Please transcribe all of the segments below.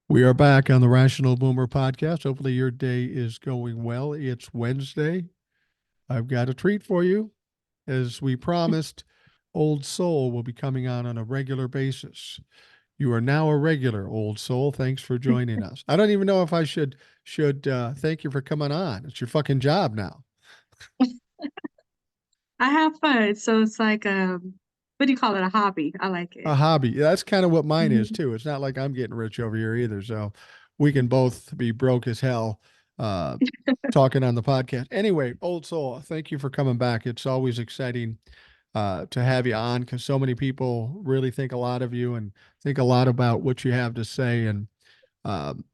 We are back on the Rational Boomer podcast. Hopefully, your day is going well. It's Wednesday. I've got a treat for you. As we promised, Old Soul will be coming on a regular basis. You are now a regular, Old Soul. Thanks for joining us. I don't even know if I should thank you for coming on. It's your fucking job now. I have fun. So it's like what do you call it? A hobby. I like A it. hobby. That's kind of what mine is Mhm. too. It's not like I'm getting rich over here either. So we can both be broke as hell uh talking on the podcast. Anyway, Old Soul, thank you for coming back. It's always exciting to have you on because so many people really think a lot of you and think a lot about what you have to say. And um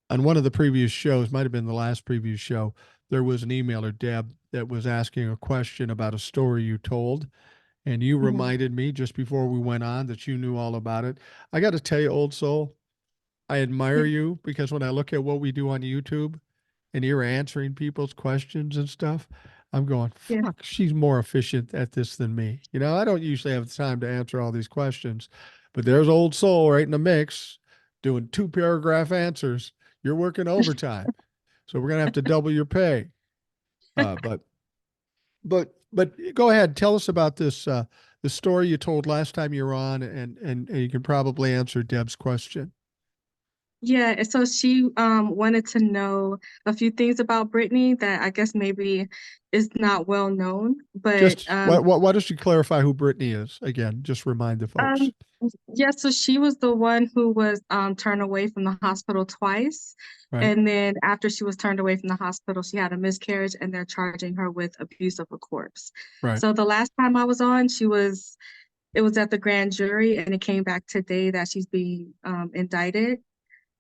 on one of the previous shows, might have been the last previous show, there was an emailer, Deb, that was asking a question about a story you told, and you Mhm. reminded me just before we went on that you knew all about it. I got to tell you, Old Soul, I admire you because when I look at what we do on YouTube and you're answering people's questions and stuff, I'm going, Yeah. fuck, she's more efficient at this than me. I don't usually have the time to answer all these questions, but there's Old Soul right in the mix doing two paragraph answers. You're working overtime. So we're going to have to double your pay. Uh, but but go ahead, tell us about this the story you told last time you were on, and you can probably answer Deb's question. Yeah, and so she wanted to know a few things about Brittany that I guess maybe is not well known, but Just why don't you clarify who Brittany is again? Just remind the folks. um yeah, so she was the one who was turned away from the hospital twice. Right, And then after she was turned away from the hospital, she had a miscarriage and they're charging her with abuse of a corpse. right. So the last time I was on, it was at the grand jury and it came back today that she's being indicted.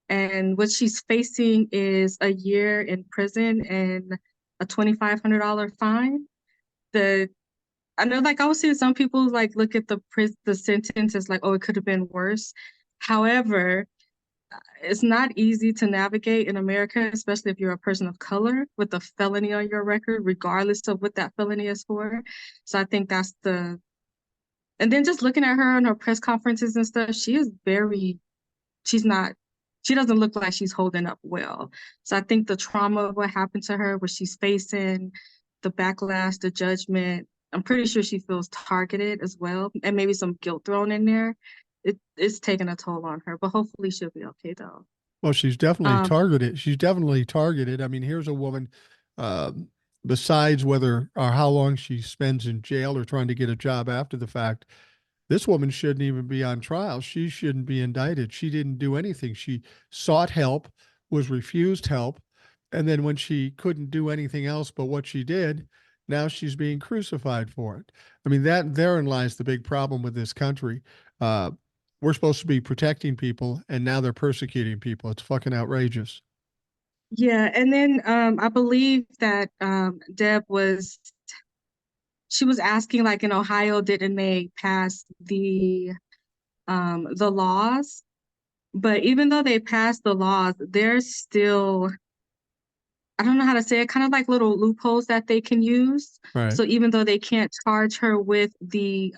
And what she's facing is a year in prison and a $2,500 fine. The I know, like I was seeing some people like look at the sentence as like, oh, it could have been worse. However, it's not easy to navigate in America, especially if you're a person of color with a felony on your record, regardless of what that felony is for. So I think that's the and then just looking at her on her press conferences and stuff, she's not, she doesn't look like she's holding up well. So I think the trauma of what happened to her, what she's facing, the backlash, the judgment, I'm pretty sure she feels targeted as well, and maybe some guilt thrown in there. It's taking a toll on her, but hopefully she'll be okay though. Well, she's definitely Um, targeted. She's definitely targeted. I mean, here's a woman. Um, Besides whether or how long she spends in jail or trying to get a job after the fact, this woman shouldn't even be on trial. She shouldn't be indicted. She didn't do anything. She sought help, was refused help, and then when she couldn't do anything else but what she did, now she's being crucified for it. I mean, that therein lies the big problem with this country. Uh, we're supposed to be protecting people, and now they're persecuting people. It's fucking outrageous. yeah, and then I believe that Deb was she was asking like in Ohio, didn't they pass the laws? But even though they passed the laws, there's still, I don't know how to say it, kind of like little loopholes that they can use. Right. So even though they can't charge her with the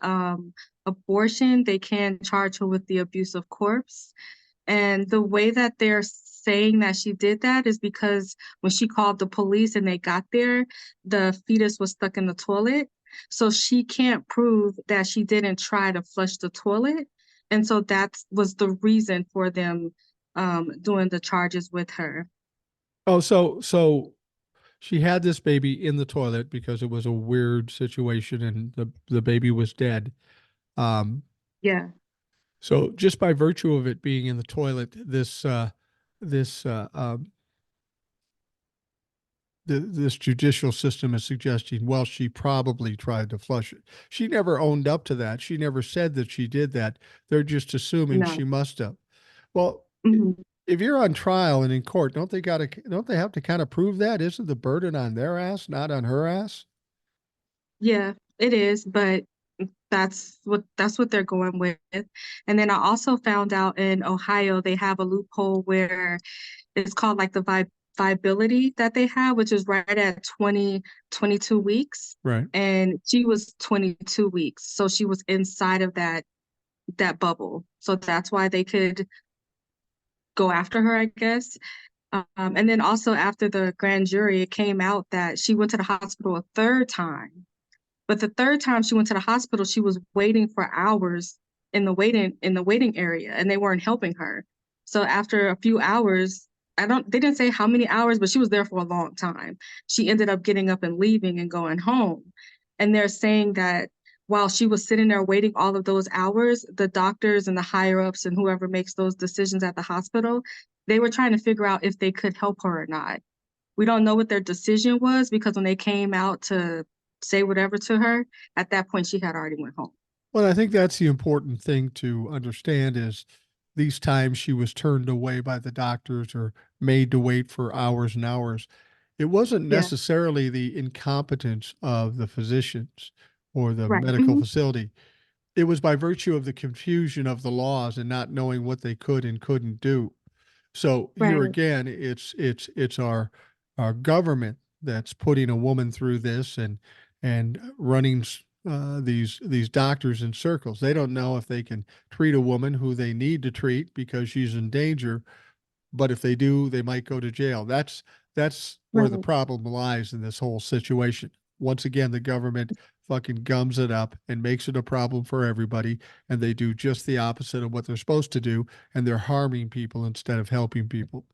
abortion, they can charge her with the abuse of corpse. And the way that they're saying that she did that is because when she called the police and they got there, the fetus was stuck in the toilet. So she can't prove that she didn't try to flush the toilet. And so that was the reason for them doing the charges with her. Oh, so she had this baby in the toilet because it was a weird situation and the baby was dead. Um, Yeah. so just by virtue of it being in the toilet, this this judicial system is suggesting, well, she probably tried to flush it. She never owned up to that. She never said that she did that. They're just assuming No. she must have. Well, Mhm. if you're on trial and in court, don't they have to kind of prove that? Isn't the burden on their ass, not on her ass? Yeah, it is, but that's what they're going with. And then I also found out in Ohio they have a loophole where it's called like the viability that they have, which is right at 22 weeks. Right. And she was 22 weeks. So she was inside of that bubble. So that's why they could go after her, I guess. And then also after the grand jury, it came out that she went to the hospital a third time. But the third time she went to the hospital, she was waiting for hours in the waiting area, and they weren't helping her. So after a few hours, they didn't say how many hours, but she was there for a long time. She ended up getting up and leaving and going home. And they're saying that while she was sitting there waiting all of those hours, the doctors and the higher ups and whoever makes those decisions at the hospital, they were trying to figure out if they could help her or not. We don't know what their decision was because when they came out to say whatever to her, at that point she had already went home. Well, I think that's the important thing to understand is these times she was turned away by the doctors or made to wait for hours and hours. It wasn't Yeah, necessarily the incompetence of the physicians or the right. medical facility. It was by virtue of the confusion of the laws and not knowing what they could and couldn't do. So here Right. again, it's our government that's putting a woman through this and running these doctors in circles. They don't know if they can treat a woman who they need to treat because she's in danger, but if they do, they might go to jail. That's where the Right. problem lies in this whole situation. Once again, the government fucking gums it up and makes it a problem for everybody, and they do just the opposite of what they're supposed to do, and they're harming people instead of helping people.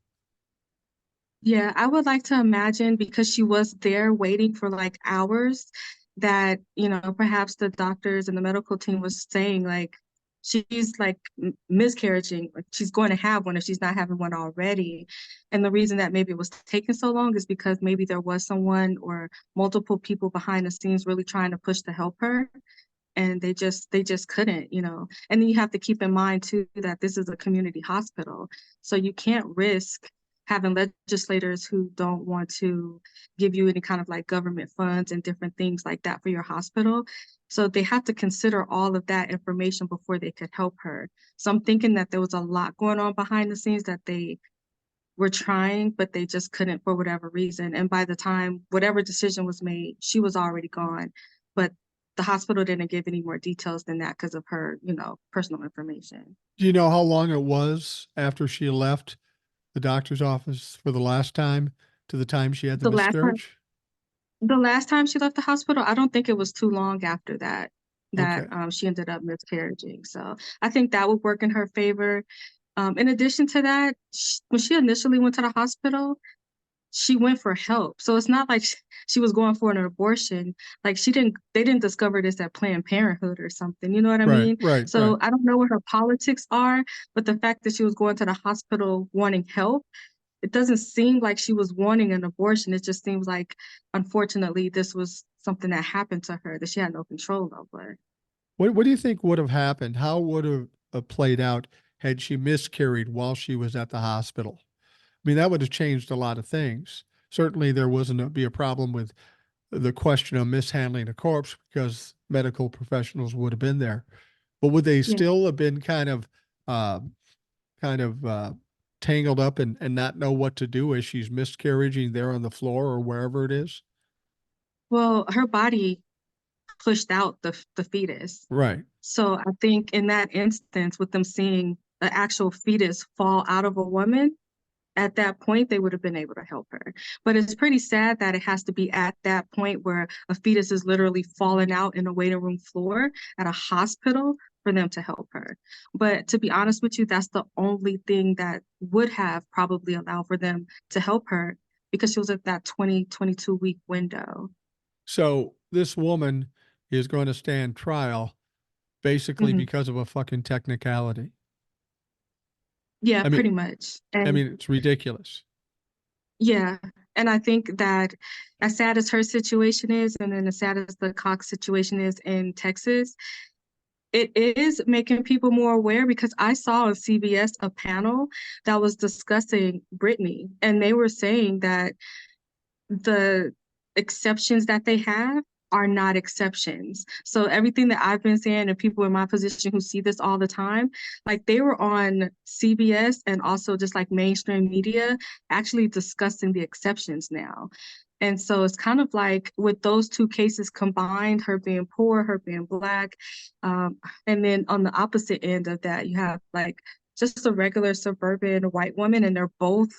Yeah, I would like to imagine because she was there waiting for like hours that, perhaps the doctors and the medical team was saying like she's like miscarriaging, like she's going to have one if she's not having one already. And the reason that maybe it was taking so long is because maybe there was someone or multiple people behind the scenes really trying to push to help her and they just couldn't. And then you have to keep in mind too that this is a community hospital, so you can't risk having legislators who don't want to give you any kind of like government funds and different things like that for your hospital. So they have to consider all of that information before they could help her. So I'm thinking that there was a lot going on behind the scenes that they were trying, but they just couldn't for whatever reason. And by the time whatever decision was made, she was already gone. But the hospital didn't give any more details than that because of her, personal information. Do you know how long it was after she left the doctor's office for the last time to the time she had the The last time, miscarriage? the last time she left the hospital, I don't think it was too long after that that Okay. she ended up miscarriaging. So I think that would work in her favor. In addition to that, when she initially went to the hospital, she went for help. So it's not like she was going for an abortion. Like they didn't discover this at Planned Parenthood or something. You know what I Right, mean? right, right. So I don't know what her politics are, but the fact that she was going to the hospital wanting help, it doesn't seem like she was wanting an abortion. It just seems like, unfortunately, this was something that happened to her that she had no control over. What do you think would have happened? How would have played out had she miscarried while she was at the hospital? I mean, that would have changed a lot of things. Certainly, there wasn't be a problem with the question of mishandling a corpse because medical professionals would have been there. But would they Yeah. still have been uh, kind of tangled up and not know what to do as she's miscarriaging there on the floor or wherever it is? Well, her body pushed out the fetus. Right. So I think in that instance, with them seeing an actual fetus fall out of a woman, at that point, they would have been able to help her. But it's pretty sad that it has to be at that point where a fetus is literally falling out in a waiting room floor at a hospital for them to help her. But to be honest with you, that's the only thing that would have probably allowed for them to help her because she was at that 22 week window. So this woman is going to stand trial basically Mhm. because of a fucking technicality. Yeah, I mean, pretty much. I And mean, it's ridiculous. yeah, and I think that as sad as her situation is, and then as sad as the Cox situation is in Texas, it is making people more aware because I saw on CBS a panel that was discussing Brittany, and they were saying that the exceptions that they have are not exceptions. So everything that I've been saying and people in my position who see this all the time, like they were on CBS and also just like mainstream media actually discussing the exceptions now. And so it's kind of like with those two cases combined, her being poor, her being Black, and then on the opposite end of that, you have like just a regular suburban white woman and they're both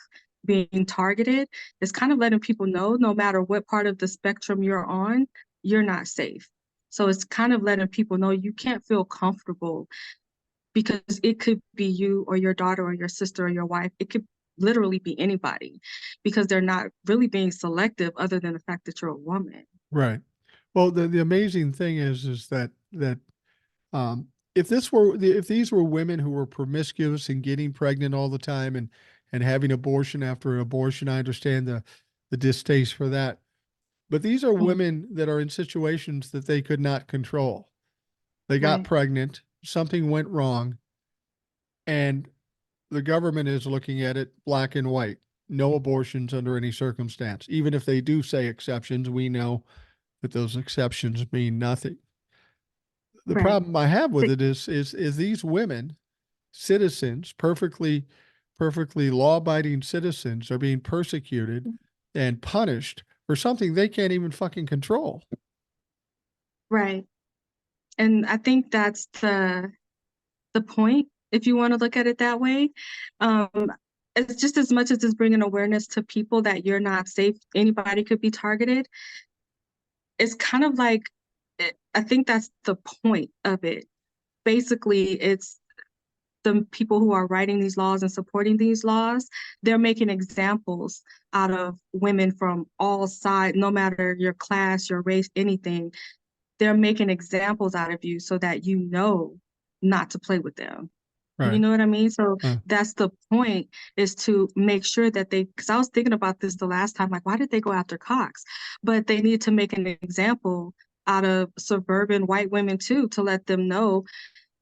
being targeted, it's kind of letting people know no matter what part of the spectrum you're on, you're not safe. So it's kind of letting people know you can't feel comfortable because it could be you or your daughter or your sister or your wife. It could literally be anybody because they're not really being selective other than the fact that you're a woman. Right. Well, the amazing thing is that um, if these were women who were promiscuous and getting pregnant all the time and having abortion after abortion, I understand the distaste for that. But these are Mhm. women that are in situations that they could not control. They got Right, pregnant, something went wrong, and the government is looking at it black and white. No abortions under any circumstance. Even if they do say exceptions, we know that those exceptions mean nothing. The right. problem I have with Th- it is these women, citizens, perfectly law-abiding citizens, are being persecuted and punished for something they can't even fucking control. Right. And I think that's the point, if you want to look at it that way. Um, it's just as much as it's bringing awareness to people that you're not safe, anybody could be targeted. It's kind of like, I think that's the point of it. Basically, it's the people who are writing these laws and supporting these laws, they're making examples out of women from all sides, no matter your class, your race, anything. They're making examples out of you so that you know not to play with them. You Right. know what I mean? So Uh, that's the point, is to make sure that because I was thinking about this the last time, like, why did they go after Cox? But they need to make an example out of suburban white women too, to let them know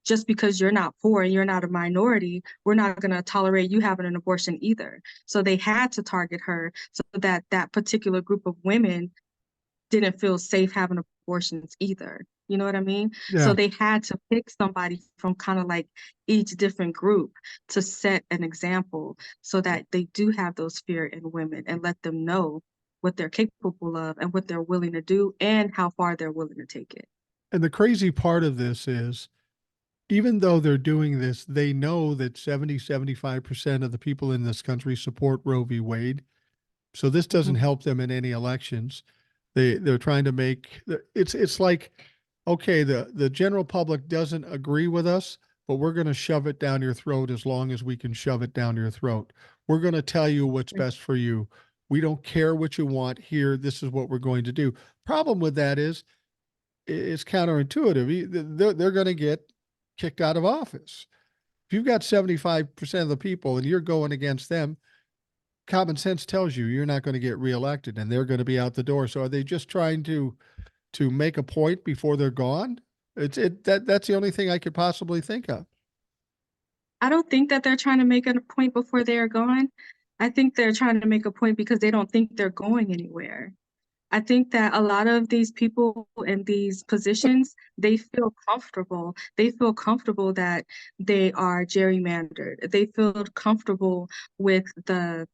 just because you're not poor and you're not a minority, we're not going to tolerate you having an abortion either. So they had to target her so that that particular group of women didn't feel safe having abortions either. You know what I mean? So yeah. they had to pick somebody from kind of like each different group to set an example so that they do have those fear in women and let them know what they're capable of and what they're willing to do and how far they're willing to take it. And the crazy part of this is even though they're doing this, they know that 75% of the people in this country support Roe v. Wade. So this doesn't Mhm. help them in any elections. They're trying to make it's like, okay, the general public doesn't agree with us, but we're going to shove it down your throat as long as we can shove it down your throat. We're going to tell you what's best for you. We don't care what you want here. This is what we're going to do. Problem with that is it's counterintuitive. They're going to get kicked out of office. If you've got 75% of the people and you're going against them, common sense tells you you're not going to get reelected and they're going to be out the door. So are they just trying to make a point before they're gone? That's the only thing I could possibly think of. I don't think that they're trying to make a point before they're gone. I think they're trying to make a point because they don't think they're going anywhere. I think that a lot of these people in these positions, they feel comfortable. They feel comfortable that they are gerrymandered. They feel comfortable with the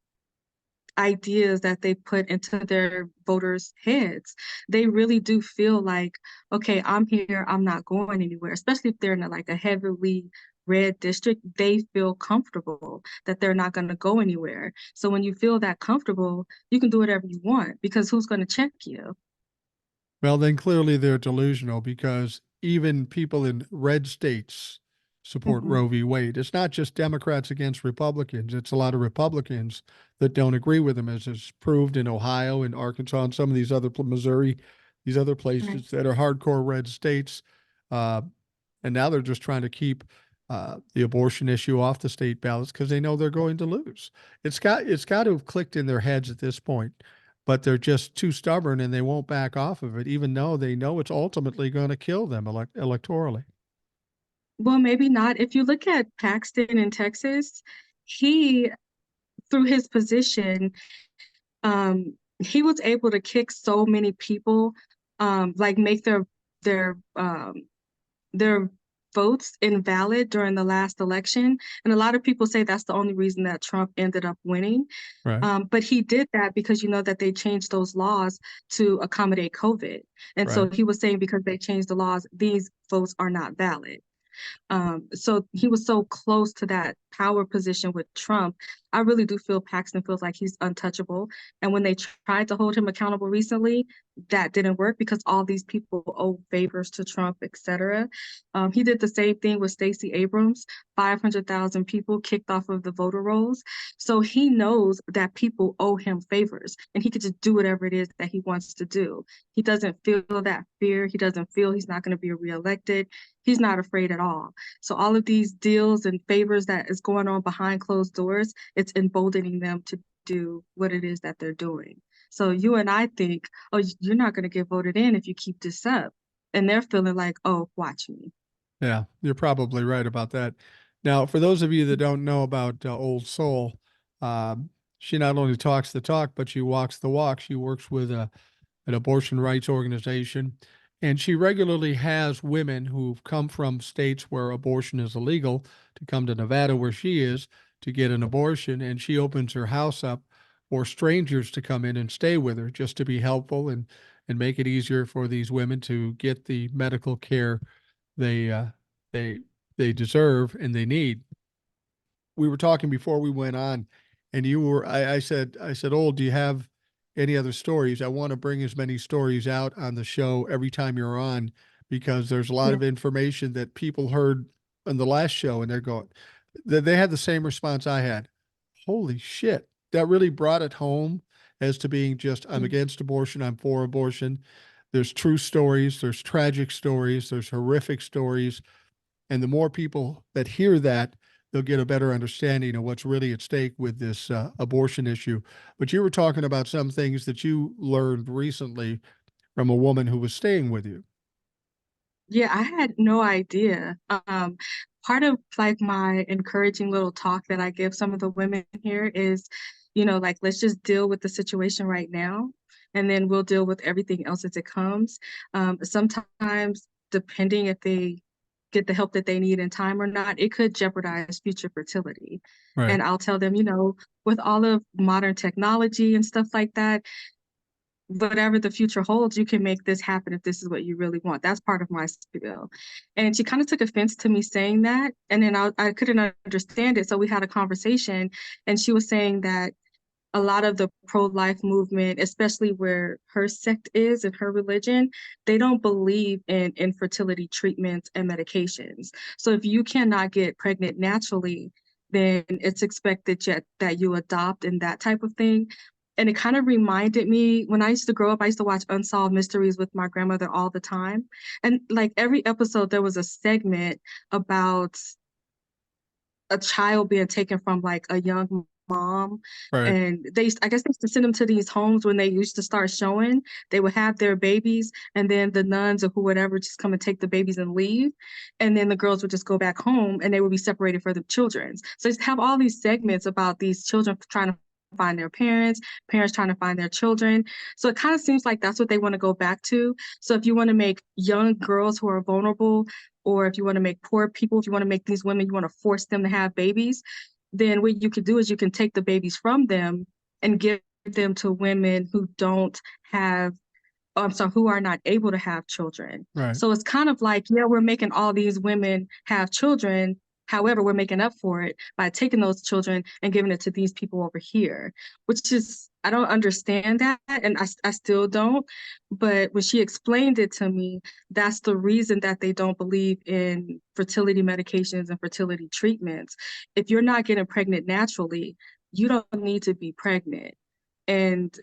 ideas that they put into their voters' heads. They really do feel like, okay, I'm here, I'm not going anywhere, especially if they're in like a heavily red district, they feel comfortable that they're not going to go anywhere. So when you feel that comfortable, you can do whatever you want because who's going to check you? Well, then clearly they're delusional because even people in red states support Mhm. Roe v. Wade. It's not just Democrats against Republicans. It's a lot of Republicans that don't agree with them, as is proved in Ohio and Arkansas and some of these other Missouri, these other Right. places that are hardcore red states. Uh, and now they're just trying to keep the abortion issue off the state ballots because they know they're going to lose. It's got to have clicked in their heads at this point, but they're just too stubborn and they won't back off of it, even though they know it's ultimately going to kill them electorally. Well, maybe not. If you look at Paxton in Texas, he, through his position, he was able to kick so many people, like make their their votes invalid during the last election. And a lot of people say that's the only reason that Trump ended up winning. Right, But he did that because you know that they changed those laws to accommodate COVID. And so right. he was saying because they changed the laws, these votes are not valid. So he was so close to that power position with Trump, I really do feel Paxton feels like he's untouchable. And when they tried to hold him accountable recently, that didn't work because all these people owe favors to Trump, etc. He did the same thing with Stacey Abrams. 500,000 people kicked off of the voter rolls. So he knows that people owe him favors and he could just do whatever it is that he wants to do. He doesn't feel that fear. He doesn't feel he's not going to be reelected. He's not afraid at all. So all of these deals and favors that is going on behind closed doors, it's emboldening them to do what it is that they're doing. So you and I think, oh, you're not going to get voted in if you keep this up. And they're feeling like, oh, watch me. Yeah, you're probably right about that. Now, for those of you that don't know about Old Soul, she not only talks the talk, but she walks the walk. She works with an abortion rights organization, and she regularly has women who've come from states where abortion is illegal to come to Nevada, where she is, to get an abortion. And she opens her house up for strangers to come in and stay with her just to be helpful and make it easier for these women to get the medical care they uh, they they deserve and they need. We were talking before we went on, and I said, "Oh, do you have any other stories?" I want to bring as many stories out on the show every time you're on because there's a lot Yeah. of information that people heard in the last show, and they're going, they had the same response I had. Holy shit! That really brought it home as to being just, I'm against abortion, I'm for abortion. There's true stories, there's tragic stories, there's horrific stories. And the more people that hear that, they'll get a better understanding of what's really at stake with this abortion issue. But you were talking about some things that you learned recently from a woman who was staying with you. Yeah, I had no idea. Part of like my encouraging little talk that I give some of the women here is, like let's just deal with the situation right now, and then we'll deal with everything else as it comes. Sometimes, depending if they get the help that they need in time or not, it could jeopardize future fertility. Right. And I'll tell them, with all of modern technology and stuff like that, whatever the future holds, you can make this happen if this is what you really want. That's part of my spiel. And she kind of took offense to me saying that. And then I couldn't understand it. So we had a conversation, and she was saying that a lot of the pro-life movement, especially where her sect is and her religion, they don't believe in infertility treatments and medications. So if you cannot get pregnant naturally, then it's expected that you adopt and that type of thing. And it kind of reminded me when I used to grow up, I used to watch Unsolved Mysteries with my grandmother all the time. And like every episode, there was a segment about a child being taken from like a young mom. Right. And I guess they used to send them to these homes when they used to start showing. They would have their babies, and then the nuns or whoever just come and take the babies and leave. And then the girls would just go back home and they would be separated for the children. So just have all these segments about these children trying to find their parents, parents trying to find their children. So it kind of seems like that's what they want to go back to. So if you want to make young girls who are vulnerable, or if you want to make poor people, if you want to make these women, you want to force them to have babies, then what you could do is you can take the babies from them and give them to women who don't have I'm sorry, who are not able to have children. Right. So it's kind of like, yeah, we're making all these women have children. However, we're making up for it by taking those children and giving it to these people over here, which is, I don't understand that. And I still don't. But when she explained it to me, that's the reason that they don't believe in fertility medications and fertility treatments. If you're not getting pregnant naturally, you don't need to be pregnant. And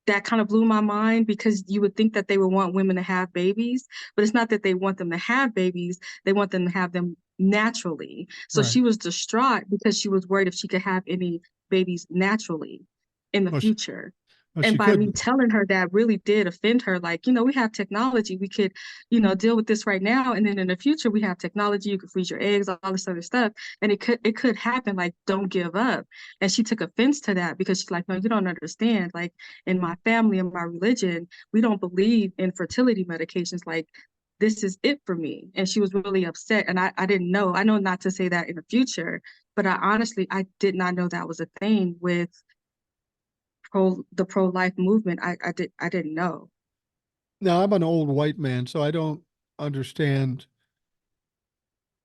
that kind of blew my mind because you would think that they would want women to have babies, but it's not that they want them to have babies, they want them to have them naturally. So Right. she was distraught because she was worried if she could have any babies naturally in the Well, future. well, And she by me couldn't. telling her that really did offend her. Like, we have technology. We could, deal with this right now. And then in the future, we have technology. You could freeze your eggs, all this other stuff. And it could happen. Like, don't give up. And she took offense to that because she's like, no, you don't understand. Like, in my family and my religion, we don't believe in fertility medications. Like, this is it for me. And she was really upset. And I didn't know. I know not to say that in the future, but I did not know that was a thing with the pro-life movement. I didn't know. Now, I'm an old white man, so I don't understand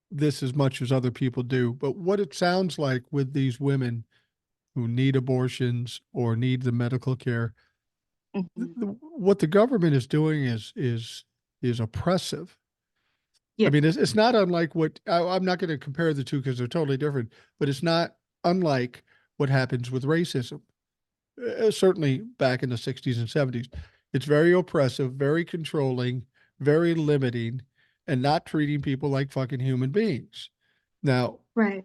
this as much as other people do. But what it sounds like with these women who need abortions or need the medical care, Hmm. what the government is doing is oppressive. I Yeah, mean, it's not unlike what I'm not going to compare the two because they're totally different, but it's not unlike what happens with racism. Certainly back in the 60s and 70s. It's very oppressive, very controlling, very limiting, and not treating people like fucking human beings. Now, right,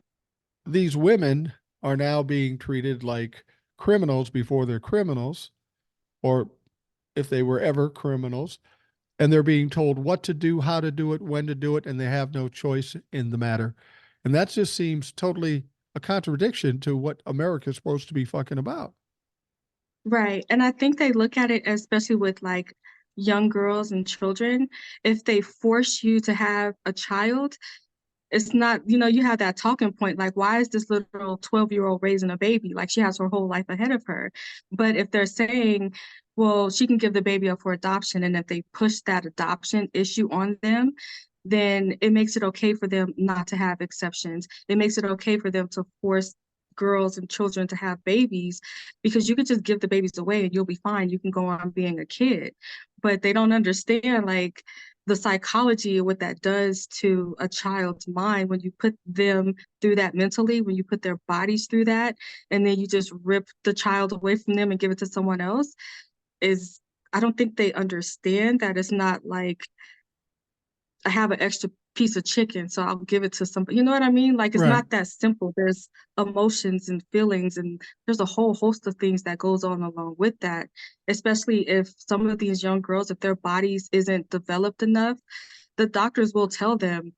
these women are now being treated like criminals before they're criminals, or if they were ever criminals, and they're being told what to do, how to do it, when to do it, and they have no choice in the matter. And that just seems totally a contradiction to what America's supposed to be fucking about. right. And I think they look at it, especially with like young girls and children, if they force you to have a child, it's not, you have that talking point, like, why is this little 12-year-old raising a baby? Like, she has her whole life ahead of her. But if they're saying, well, she can give the baby up for adoption, and if they push that adoption issue on them, then it makes it okay for them not to have exceptions. It makes it okay for them to force girls and children to have babies, because you could just give the babies away and you'll be fine. You can go on being a kid. But they don't understand, like, the psychology of what that does to a child's mind when you put them through that mentally, when you put their bodies through that, and then you just rip the child away from them and give it to someone else. Is I don't think they understand that it's not like I have an extra piece of chicken, so I'll give it to somebody. You know what I mean? Like, it's Right. not that simple. There's emotions and feelings, and there's a whole host of things that goes on along with that. Especially if some of these young girls, if their bodies isn't developed enough, the doctors will tell them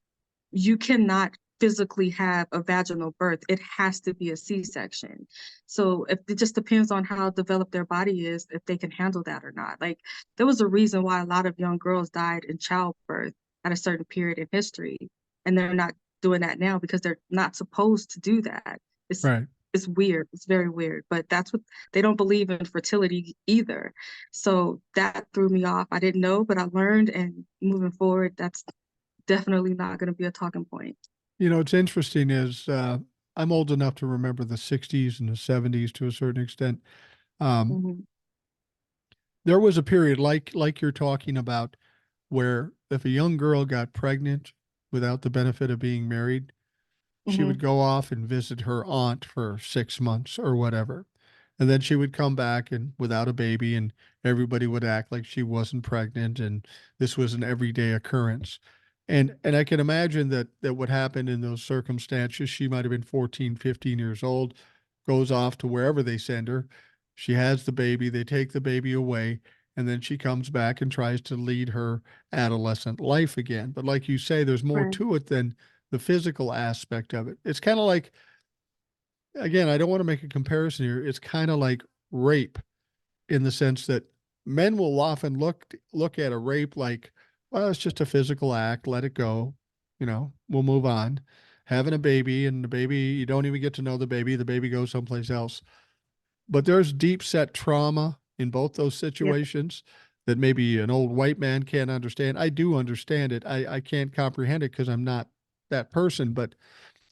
you cannot physically have a vaginal birth. It has to be a C-section. So if it just depends on how developed their body is, if they can handle that or not. Like, there was a reason why a lot of young girls died in childbirth at a certain period in history, and they're not doing that now because they're not supposed to do that. It's Right. it's weird. It's very weird, but that's what they don't believe in fertility either. So that threw me off. I didn't know, but I learned, and moving forward, that's definitely not going to be a talking point. You know, what's interesting is I'm old enough to remember the 60s and the 70s to a certain extent. Um, Hmm. there was a period like you're talking about where if a young girl got pregnant without the benefit of being married, she would Hmm. go off and visit her aunt for 6 months or whatever. And then she would come back and without a baby, and everybody would act like she wasn't pregnant, and this was an everyday occurrence. And I can imagine that what happened in those circumstances, she might have been 14, 15 years old, goes off to wherever they send her. She has the baby, they take the baby away, and then she comes back and tries to lead her adolescent life again. But like you say, there's more Right. to it than the physical aspect of it. It's kind of like, again, I don't want to make a comparison here. It's kind of like rape in the sense that men will often look at a rape like, well, it's just a physical act, let it go, we'll move on. Having a baby, and the baby, you don't even get to know the baby goes someplace else. But there's deep set trauma in both those Yep. situations that maybe an old white man can't understand. I do understand it. I can't comprehend it because I'm not that person, but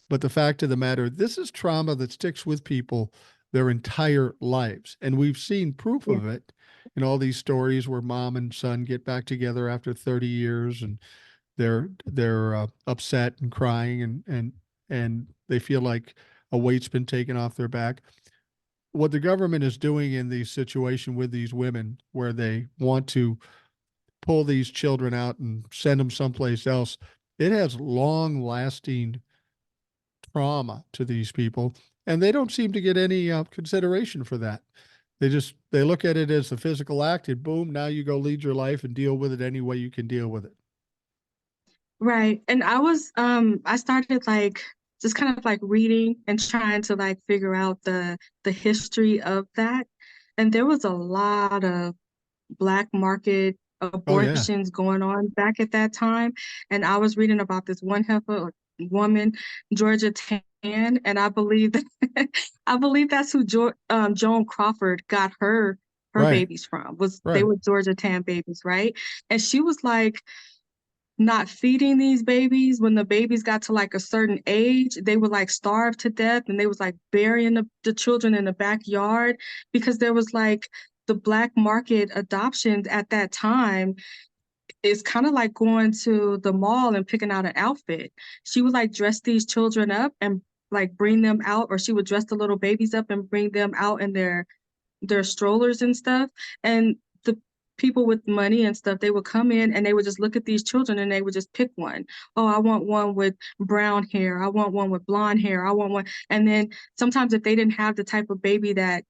the fact of the matter, this is trauma that sticks with people their entire lives. And we've seen proof Yeah. of it in all these stories where mom and son get back together after 30 years, and they're upset and crying, and they feel like a weight's been taken off their back. What the government is doing in these situations with these women where they want to pull these children out and send them someplace else, it has long lasting trauma to these people, and they don't seem to get any consideration for that. They look at it as a physical act, and boom, now you go lead your life and deal with it any way you can deal with it. Right. And I started like just kind of like reading and trying to like figure out the history of that. And there was a lot of black market Oh yeah. abortions going on back at that time. And I was reading about this one heifer woman, Georgia Tan, and I believe that I believe that's who Joan Crawford got her Right. babies from. Was they Right. were Georgia Tan babies, right? And she was like, not feeding these babies. When the babies got to like a certain age, they would like starve to death, and they was like burying the children in the backyard because there was like the black market adoptions at that time. It's kind of like going to the mall and picking out an outfit. She would like dress these children up and like bring them out, or she would dress the little babies up and bring them out in their strollers and stuff. And the people with money and stuff, they would come in and they would just look at these children and they would just pick one. Oh, I want one with brown hair. I want one with blonde hair. I want one. And then sometimes if they didn't have the type of baby that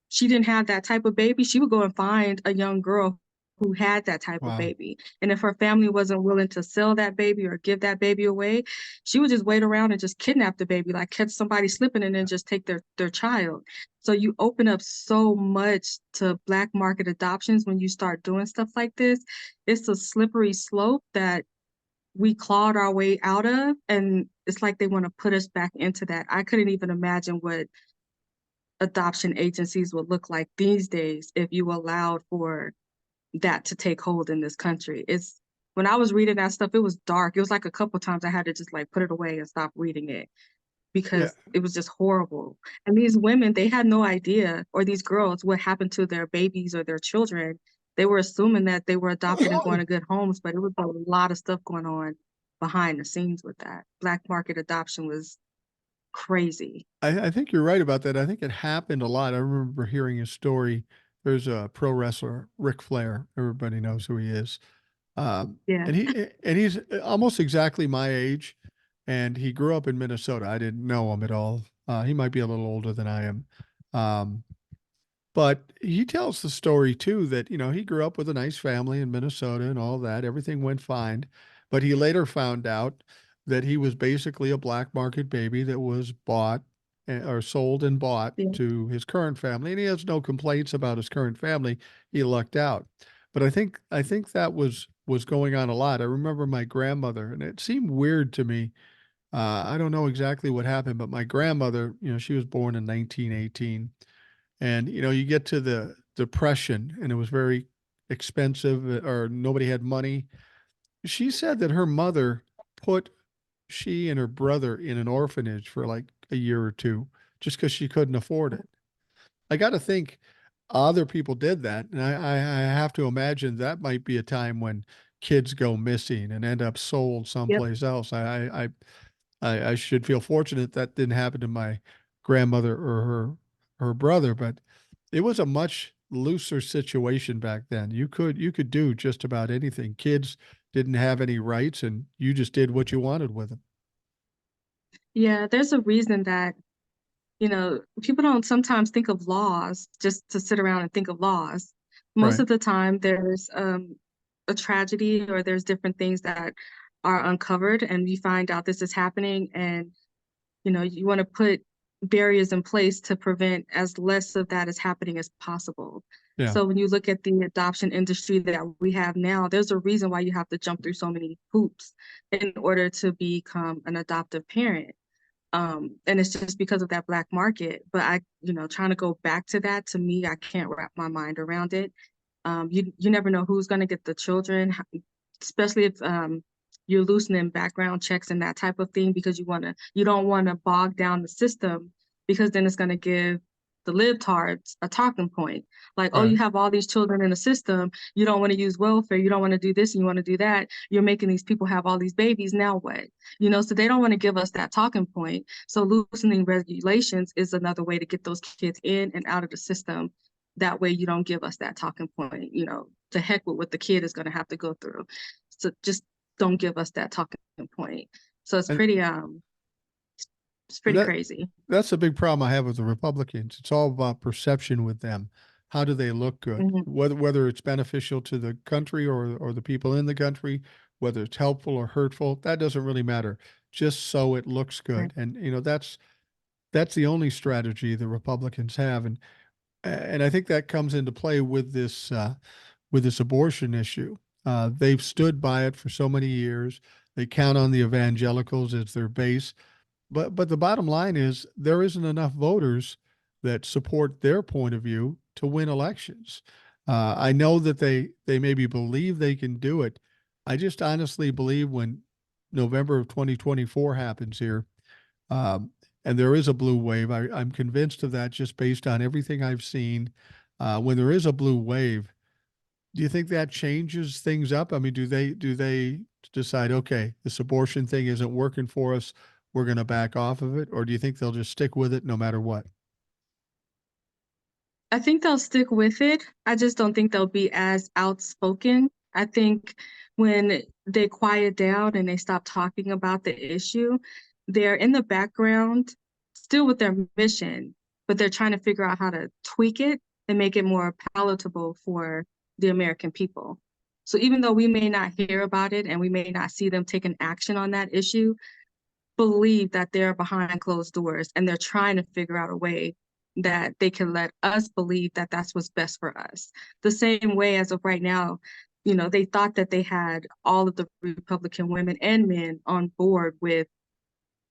she didn't have that type of baby, she would go and find a young girl who had that type of Wow. baby. And if her family wasn't willing to sell that baby or give that baby away, she would just wait around and just kidnap the baby, like catch somebody slipping and then just take their child. So you open up so much to black market adoptions when you start doing stuff like this. It's a slippery slope that we clawed our way out of, and it's like they want to put us back into that. I couldn't even imagine what adoption agencies would look like these days if you allowed for that to take hold in this country. It's when I was reading that stuff, it was dark. It was like a couple times I had to just like put it away and stop reading it Yeah. because it was just horrible. And these women, they had no idea, or these girls, what happened to their babies or their children. They were assuming that they were adopted and going to good homes, but it was a lot of stuff going on behind the scenes with that. Black market adoption was crazy. I think you're right about that. I think it happened a lot. I remember hearing a story. There's a pro wrestler, Ric Flair. Everybody knows who he is. Yeah. And he's almost exactly my age, and he grew up in Minnesota. I didn't know him at all. He might be a little older than I am. Um, but he tells the story too that, he grew up with a nice family in Minnesota and all that. Everything went fine. But he later found out that he was basically a black market baby that was bought or sold and bought Yeah. to his current family. And he has no complaints about his current family. He lucked out. But I think that was going on a lot. I remember my grandmother, and it seemed weird to me. I don't know exactly what happened, but my grandmother, she was born in 1918. And you get to the depression, and it was very expensive, or nobody had money. She said that her mother put she and her brother in an orphanage for like a year or two just because she couldn't afford it. I got to think other people did that. And I have to imagine that might be a time when kids go missing and end up sold Yep. someplace else. I should feel fortunate that didn't happen to my grandmother or her brother, but it was a much looser situation back then. You could do just about anything. Kids didn't have any rights, and you just did what you wanted with them. Yeah, there's a reason that, people don't sometimes think of laws just to sit around and think of laws. Most Right. of the time, there's a tragedy or there's different things that are uncovered, and we find out this is happening, and you want to put barriers in place to prevent as less of that is happening as possible. Yeah. So when you look at the adoption industry that we have now, there's a reason why you have to jump through so many hoops in order to become an adoptive parent. And it's just because of that black market. But trying to go back to that, to me, I can't wrap my mind around it. You never know who's going to get the children, especially if you're loosening background checks and that type of thing, because you don't want to bog down the system, because then it's going to give the libtards a talking point. Like, oh, Right. you have all these children in the system. You don't want to use welfare. You don't want to do this and you want to do that. You're making these people have all these babies. Now what? So they don't want to give us that talking point. So loosening regulations is another way to get those kids in and out of the system. That way you don't give us that talking point, to heck with what the kid is going to have to go through. So just don't give us that talking point. So And it's and pretty crazy. that's a big problem I have with the Republicans. It's all about perception with them. How do they look good? Mhm. Whether it's beneficial to the country or the people in the country, whether it's helpful or hurtful, that doesn't really matter. Just so it looks Right. good. And that's the only strategy the Republicans have. And I think that comes into play with this abortion issue. They've stood by it for so many years. They count on the evangelicals as their base. But the bottom line is there isn't enough voters that support their point of view to win elections. I know that they maybe believe they can do it. I just honestly believe when November of 2024 happens here, um, and there is a blue wave, I'm convinced of that just based on everything I've seen. When there is a blue wave, do you think that changes things up? I mean, do they decide, okay, this abortion thing isn't working for us, we're going to back off of it, or do you think they'll just stick with it no matter what? I think they'll stick with it. I just don't think they'll be as outspoken. I think when they quiet down and they stop talking about the issue, they're in the background still with their mission, but they're trying to figure out how to tweak it and make it more palatable for the American people. So even though we may not hear about it and we may not see them taking action on that issue, believe that they're behind closed doors and they're trying to figure out a way that they can let us believe that that's what's best for us. The same way as of right now, they thought that they had all of the Republican women and men on board with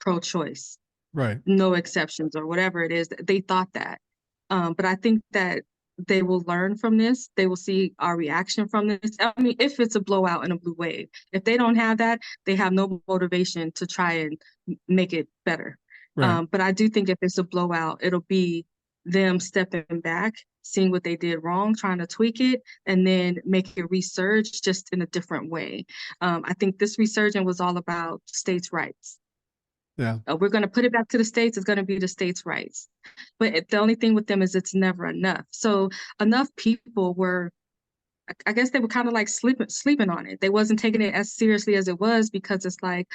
pro-choice, Right. no exceptions or whatever it is. They thought that. But I think that they will learn from this. They will see our reaction from this. I mean, if it's a blowout and a blue wave, if they don't have that, they have no motivation to try and make it better. Right. But I do think if it's a blowout, it'll be them stepping back, seeing what they did wrong, trying to tweak it, and then make it resurge just in a different way. I think this resurgence was all about states' rights. Yeah. We're going to put it back to the states. It's going to be the states' rights. But the only thing with them is it's never enough. So enough people were, I guess they were kind of like sleeping on it. They wasn't taking it as seriously as it was because it's like,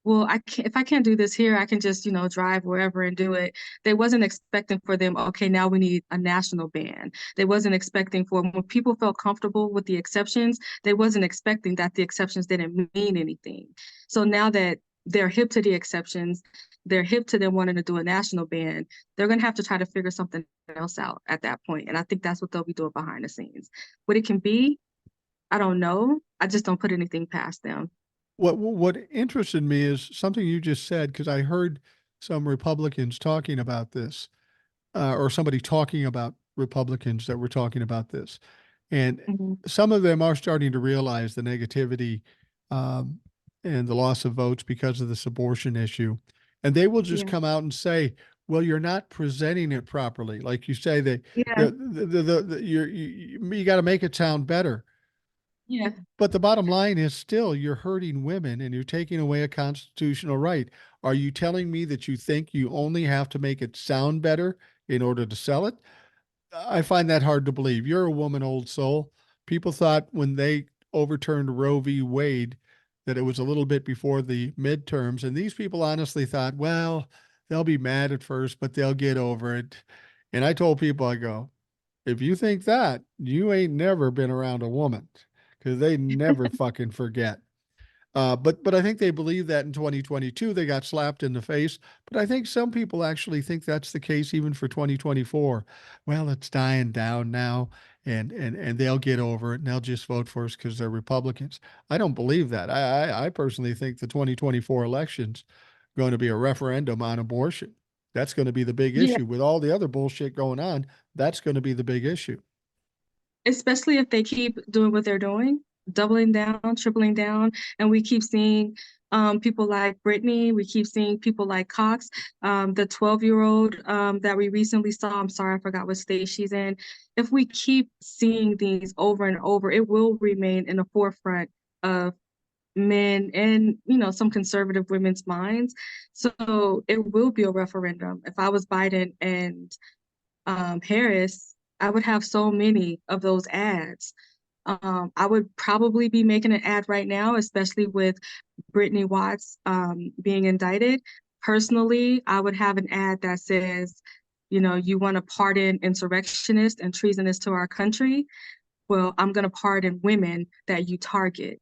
well, I can't, if I can't do this here, I can just, drive wherever and do it. They wasn't expecting for them, okay, now we need a national ban. They wasn't expecting for when people felt comfortable with the exceptions, they wasn't expecting that the exceptions didn't mean anything. So now that they're hip to the exceptions, they're hip to them wanting to do a national ban, they're going to have to try to figure something else out at that point. And I think that's what they'll be doing behind the scenes. What it can be, I don't know. I just don't put anything past them. What interested me is something you just said, because I heard some Republicans talking about this, or somebody talking about Republicans that were talking about this. And Mhm. some of them are starting to realize the negativity, um, and the loss of votes because of this abortion issue. And they will just Yeah. come out and say, well, you're not presenting it properly. Like you say, Yeah. you got to make it sound better. Yeah. But the bottom line is still you're hurting women and you're taking away a constitutional right. Are you telling me that you think you only have to make it sound better in order to sell it? I find that hard to believe. You're a woman, old soul. People thought when they overturned Roe v. Wade that it was a little bit before the midterms. And these people honestly thought, well, they'll be mad at first, but they'll get over it. And I told people, I go, if you think that, you ain't never been around a woman because they never fucking forget. But I think they believe that in 2022 they got slapped in the face. But I think some people actually think that's the case even for 2024. Well, it's dying down now, and they'll get over it and they'll just vote for us because they're Republicans. I don't believe that. I personally think the 2024 elections going to be a referendum on abortion. That's going to be the big Yeah. issue with all the other bullshit going on. That's going to be the big issue. Especially if they keep doing what they're doing, doubling down, tripling down, and we keep seeing people like Brittany, we keep seeing people like Cox, the 12-year-old that we recently saw. I'm sorry, I forgot what state she's in. If we keep seeing these over and over, it will remain in the forefront of men and some conservative women's minds. So it will be a referendum. If I was Biden and Harris, I would have so many of those ads. I would probably be making an ad right now, especially with Brittany Watts being indicted. Personally, I would have an ad that says, you want to pardon insurrectionists and treasonous to our country. Well, I'm going to pardon women that you target.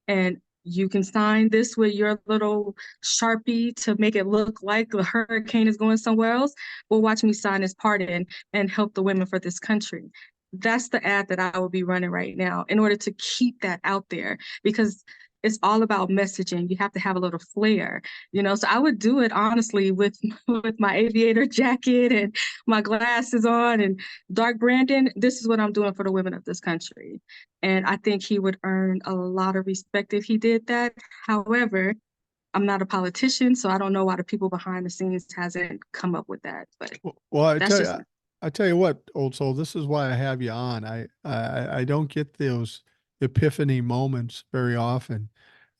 And you can sign this with your little Sharpie to make it look like the hurricane is going somewhere else. Well, watch me sign this pardon and help the women for this country. That's the ad that I will be running right now in order to keep that out there because it's all about messaging. You have to have a little flair, you know. So I would do it honestly with with my aviator jacket and my glasses on and dark Brandon. This is what I'm doing for the women of this country. And I think he would earn a lot of respect if he did that. However, I'm not a politician, so I don't know why the people behind the scenes hasn't come up with that. But Well, that's just me. I tell you what, old soul, this is why I have you on. I don't get those epiphany moments very often,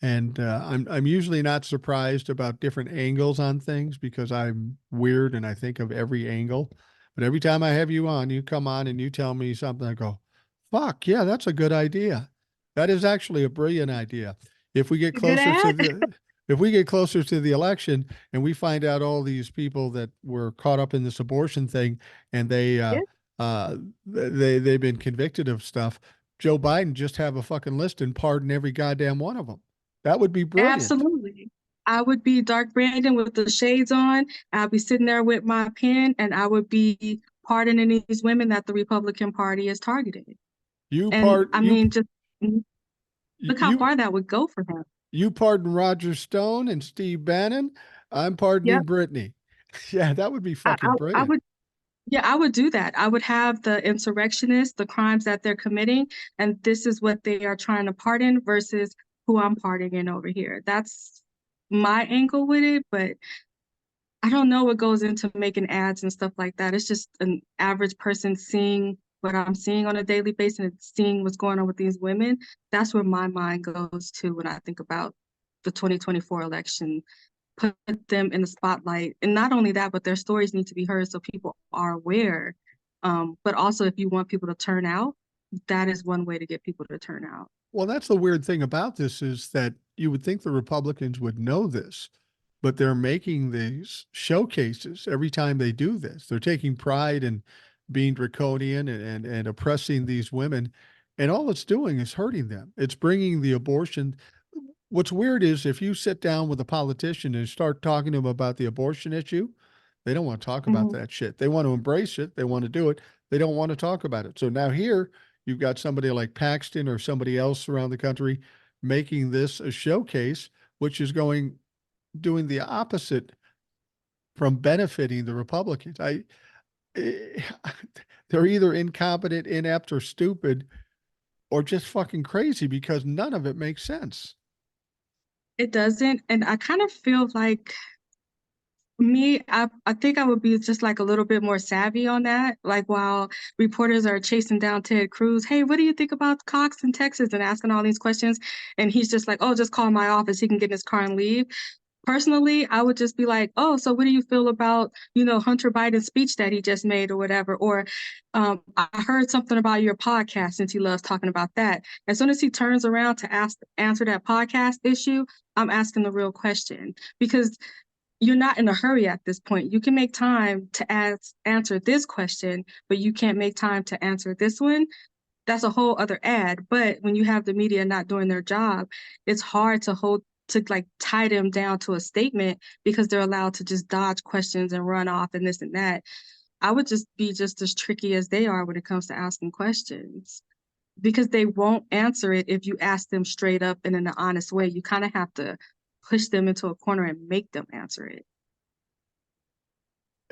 and I'm usually not surprised about different angles on things because I'm weird and I think of every angle. But every time I have you on, you come on and you tell me something, I go, "Fuck yeah, that's a good idea. That is actually a brilliant idea." If we get A good closer to ad? the if we get closer to the election and we find out all these people that were caught up in this abortion thing and Yeah, uh they've been convicted of stuff, Joe Biden just have a fucking list and pardon every goddamn one of them. That would be brilliant. absolutely. I would be dark Brandon with the shades on. I'd be sitting there with my pen and I would be pardoning these women that the Republican Party is targeting. You And part I you mean, just look how you far that would go for him. you pardon Roger Stone and Steve Bannon. I'm pardoning Yep. Brittany. Yeah, that would be I, fucking I, I brilliant. would, yeah, I would do that. I would have the insurrectionists, the crimes that they're committing, and this is what they are trying to pardon versus who I'm pardoning over here. That's my angle with it, but I don't know what goes into making ads and stuff like that. It's just an average person seeing what I'm seeing on a daily basis and seeing what's going on with these women. That's where my mind goes to when I think about the 2024 election. Put them in the spotlight. And not only that, but their stories need to be heard so people are aware. But also, if you want people to turn out, that is one way to get people to turn out. Well, that's the weird thing about this is that you would think the Republicans would know this, but they're making these showcases every time they do this. They're taking pride in being draconian and oppressing these women. And all it's doing is hurting them. It's bringing the abortion. What's weird is if you sit down with a politician and start talking to them about the abortion issue, they don't want to talk about Mhm. that shit. They want to embrace it. They want to do it. They don't want to talk about it. So now here you've got somebody like Paxton or somebody else around the country making this a showcase, which is doing the opposite from benefiting the Republicans. Eh, they're either incompetent, inept, or stupid, or just fucking crazy because none of it makes sense. It doesn't. And I kind of feel like I think I would be just like a little bit more savvy on that. Like while reporters are chasing down Ted Cruz, hey, what do you think about Cox in Texas? And asking all these questions. And he's just like, oh, just call my office. He can get in his car and leave. Personally, I would just be like, oh, so what do you feel about, Hunter Biden's speech that he just made or whatever? Or I heard something about your podcast since he loves talking about that. As soon as he turns around to answer that podcast issue, I'm asking the real question because you're not in a hurry at this point. You can make time to answer this question, but you can't make time to answer this one. That's a whole other ad. But when you have the media not doing their job, it's hard to like tie them down to a statement because they're allowed to just dodge questions and run off and this and that. I would just be just as tricky as they are when it comes to asking questions because they won't answer it if you ask them straight up and in an honest way. You kind of have to push them into a corner and make them answer it.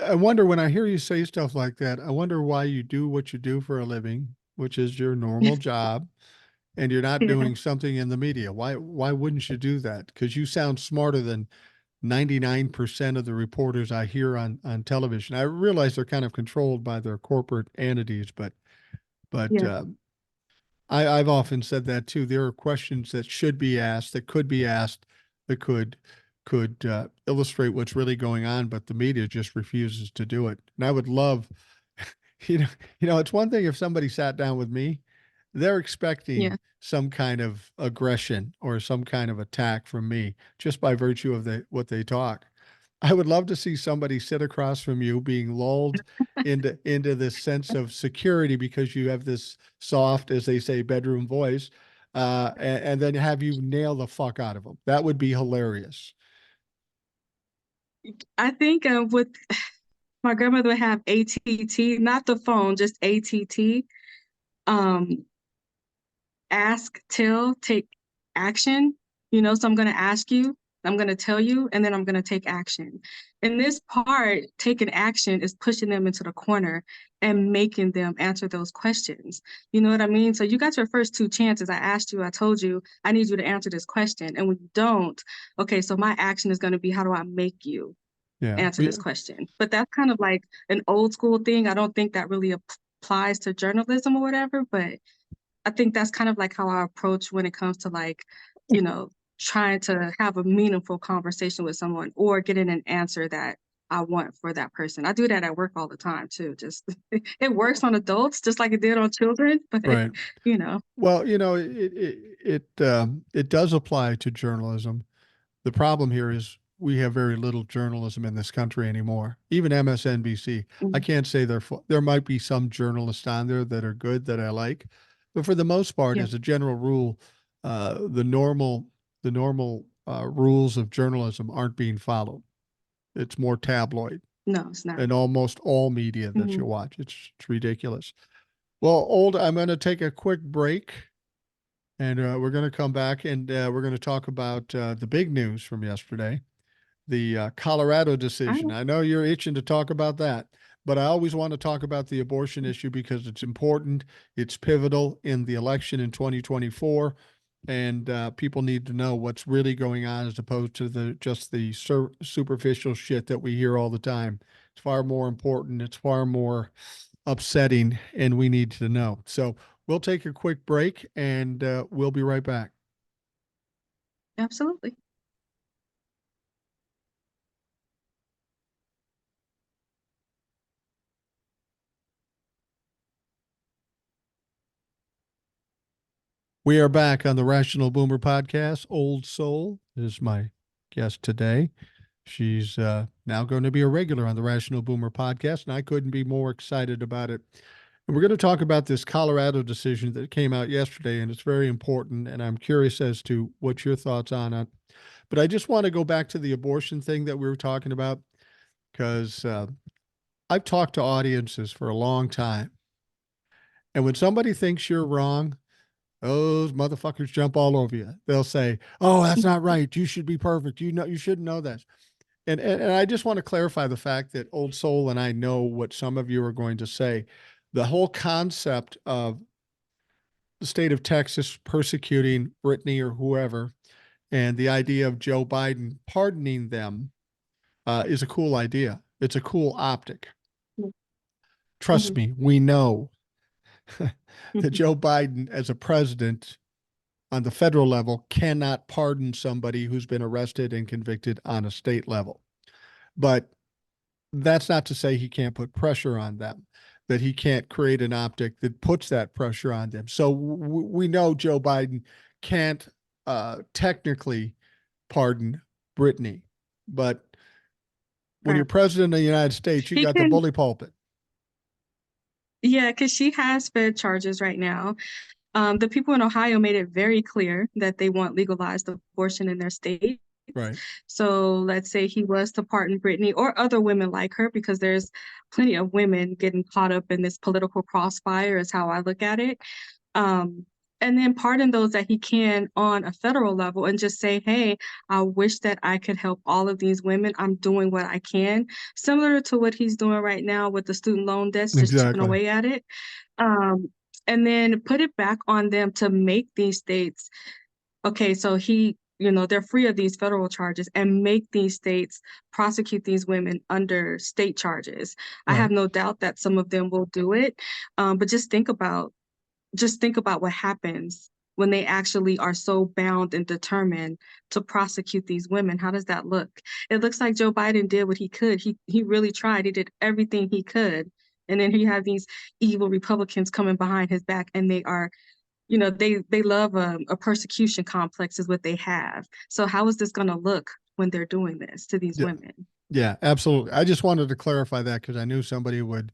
I wonder when I hear you say stuff like that, I wonder why you do what you do for a living, which is your normal job, and you're not Yeah. doing something in the media. Why wouldn't you do that? Because you sound smarter than 99% of the reporters I hear on television. I realize they're kind of controlled by their corporate entities, but Yeah. I've often said that too. There are questions that should be asked, that could be asked, that could illustrate what's really going on, but the media just refuses to do it. And I would love, you know, it's one thing if somebody sat down with me, they're expecting Yeah. some kind of aggression or some kind of attack from me just by virtue of what they talk. I would love to see somebody sit across from you being lulled into this sense of security because you have this soft, as they say, bedroom voice, and then have you nail the fuck out of them. That would be hilarious. I think with my grandmother would have ATT, not the phone, just ATT. Um, ask, tell, take action. So I'm going to ask you, I'm going to tell you, and then I'm going to take action. And this part, taking action, is pushing them into the corner and making them answer those questions. You know what I mean? So you got your first two chances. I asked you, I told you, I need you to answer this question. And when you don't, okay, so my action is going to be, how do I make you Yeah. answer Yeah. this question? But that's kind of like an old school thing. I don't think that really applies to journalism or whatever, but I think that's kind of like how I approach when it comes to like, you know, trying to have a meaningful conversation with someone or getting an answer that I want for that person. I do that at work all the time too. Just it works on adults just like it did on children, but Right. you know, Well, it does apply to journalism. The problem here is we have very little journalism in this country anymore. Even MSNBC. I mm, can't say there might be some journalists on there that are good that I like, but for the most part, yeah, as a general rule, the normal rules of journalism aren't being followed. It's more tabloid no, it's not. and almost all media that you Hmm. watch. It's ridiculous. Well, I'm going to take a quick break. And we're going to come back and we're going to talk about the big news from yesterday, the Colorado All decision. right. I know you're itching to talk about that, but I always want to talk about the abortion issue because it's important. It's pivotal in the election in 2024, and people need to know what's really going on as opposed to just the superficial shit that we hear all the time. It's far more important. It's far more upsetting, and we need to know. So we'll take a quick break, and we'll be right back. Absolutely. We are back on the Rational Boomer podcast. Old Soul is my guest today. She's now going to be a regular on the Rational Boomer podcast, and I couldn't be more excited about it. And we're going to talk about this Colorado decision that came out yesterday, and it's very important. And I'm curious as to what your thoughts on it. But I just want to go back to the abortion thing that we were talking about because I've talked to audiences for a long time. And when somebody thinks you're wrong, those motherfuckers jump all over you. They'll say, "Oh, that's not right. You should be perfect. You shouldn't know that." And I just want to clarify the fact that Old Soul and I know what some of you are going to say. The whole concept of the state of Texas persecuting Brittany or whoever, and the idea of Joe Biden pardoning them is a cool idea. It's a cool optic. Trust Hmm. me, we know that Joe Biden, as a president on the federal level, cannot pardon somebody who's been arrested and convicted on a state level. But that's not to say he can't put pressure on them, that he can't create an optic that puts that pressure on them. So we know Joe Biden can't technically pardon Brittany, but when you're Right. president of the United States, you He got the can, bully pulpit. yeah, because she has fed charges right now. The people in Ohio made it very clear that they want legalized abortion in their state. Right. So let's say he was to pardon Brittany or other women like her, because there's plenty of women getting caught up in this political crossfire, is how I look at it. Um, and then pardon those that he can on a federal level and just say, hey, I wish that I could help all of these women. I'm doing what I can, similar to what he's doing right now with the student loan debts, just chipping Exactly. away at it. Um, and then put it back on them to make these states, okay, so they're free of these federal charges, and make these states prosecute these women under state charges. I Right. have no doubt that some of them will do it. But just think about what happens when they actually are so bound and determined to prosecute these women. How does that look? It looks like Joe Biden did what he could. He really tried. He did everything he could. And then he had these evil Republicans coming behind his back, and they love a persecution complex is what they have. So how is this going to look when they're doing this to these Yeah. women? Yeah, absolutely. I just wanted to clarify that because I knew somebody would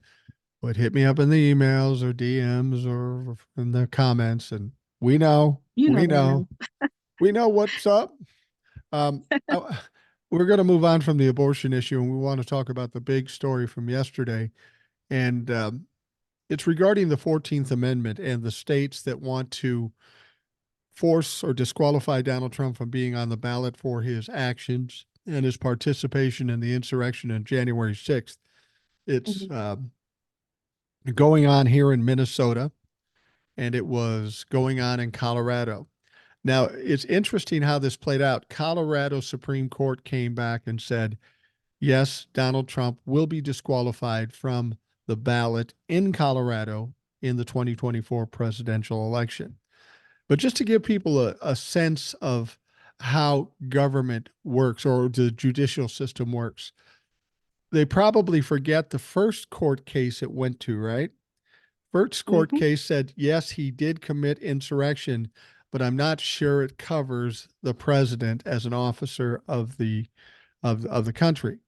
hit me up in the emails or DMs or in the comments, and we know, You know we they know, will. we know what's up. Um, I, we're going to move on from the abortion issue, and we want to talk about the big story from yesterday, and it's regarding the 14th Amendment and the states that want to force or disqualify Donald Trump from being on the ballot for his actions and his participation in the insurrection on January 6th. It's Mhm. going on here in Minnesota, and it was going on in Colorado. Now, it's interesting how this played out. Colorado Supreme Court came back and said, yes, Donald Trump will be disqualified from the ballot in Colorado in the 2024 presidential election. But just to give people a sense of how government works or the judicial system works, they probably forget the first court case it went to, right? First court Mhm. case said, yes, he did commit insurrection, but I'm not sure it covers the president as an officer of the country.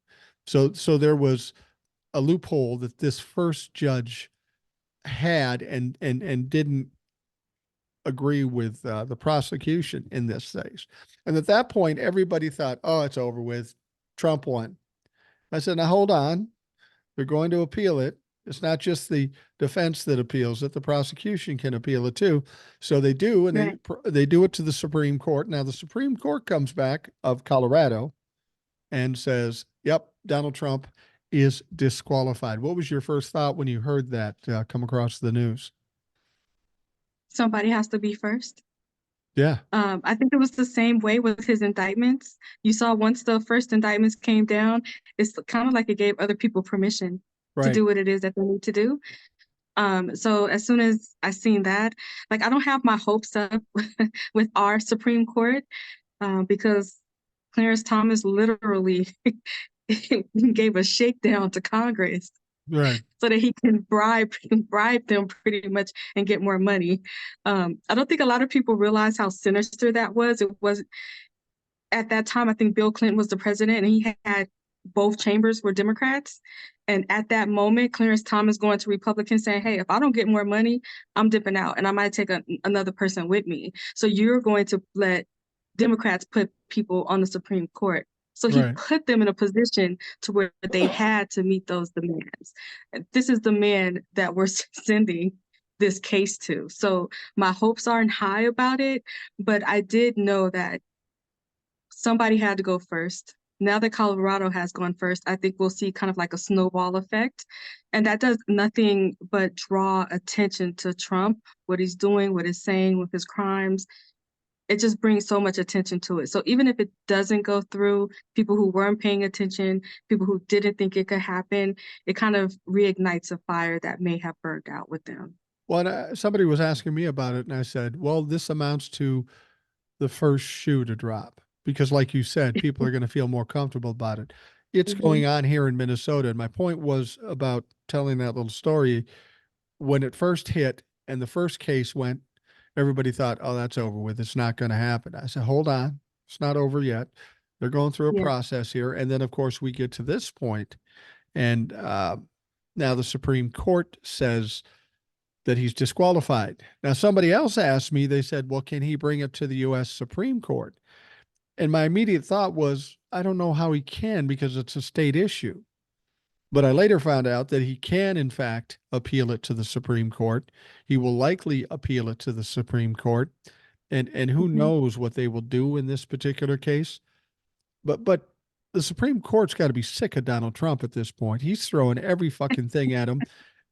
So there was a loophole that this first judge had and didn't agree with the prosecution in this case. And at that point, everybody thought, oh, it's over with. Trump won. I said, now hold on. They're going to appeal it. It's not just the defense that appeals it; the prosecution can appeal it too. So they do, and Right. they do it to the Supreme Court. Now the Supreme Court comes back of Colorado and says, "Yep, Donald Trump is disqualified." What was your first thought when you heard that come across the news? Somebody has to be first. Yeah, I think it was the same way with his indictments. You saw once the first indictments came down, it's kind of like it gave other people permission to right, do what it is that they need to do. So as soon as I seen that, like I don't have my hopes up with our Supreme Court, because Clarence Thomas literally gave a shakedown to Congress right, so that he can bribe them pretty much and get more money. I don't think a lot of people realize how sinister that was. It was at that time, I think Bill Clinton was the president and he had both chambers were Democrats. And at that moment, Clarence Thomas going to Republicans saying, hey, if I don't get more money, I'm dipping out and I might take another person with me. So you're going to let Democrats put people on the Supreme Court. So he right. put them in a position to where they had to meet those demands. This is the man that we're sending this case to. So my hopes aren't high about it, but I did know that somebody had to go first. Now that Colorado has gone first, I think we'll see kind of like a snowball effect. And that does nothing but draw attention to Trump, what he's doing, what he's saying with his crimes. It just brings so much attention to it. So even if it doesn't go through, people who weren't paying attention, people who didn't think it could happen, it kind of reignites a fire that may have burned out with them. Well, somebody was asking me about it, and I said, well, this amounts to the first shoe to drop because, like you said, people are going to feel more comfortable about it. It's Mhm. going on here in Minnesota. And my point was about telling that little story when it first hit and the first case went, everybody thought, oh, that's over with. It's not going to happen. I said, hold on. It's not over yet. They're going through a Yeah. process here. And then, of course, we get to this point, and now the Supreme Court says that he's disqualified. Now, somebody else asked me, they said, well, can he bring it to the U.S. Supreme Court? And my immediate thought was, I don't know how he can because it's a state issue. But I later found out that he can, in fact, appeal it to the Supreme Court. He will likely appeal it to the Supreme Court. And who Mhm. knows what they will do in this particular case. But the Supreme Court's got to be sick of Donald Trump at this point. He's throwing every fucking thing at him.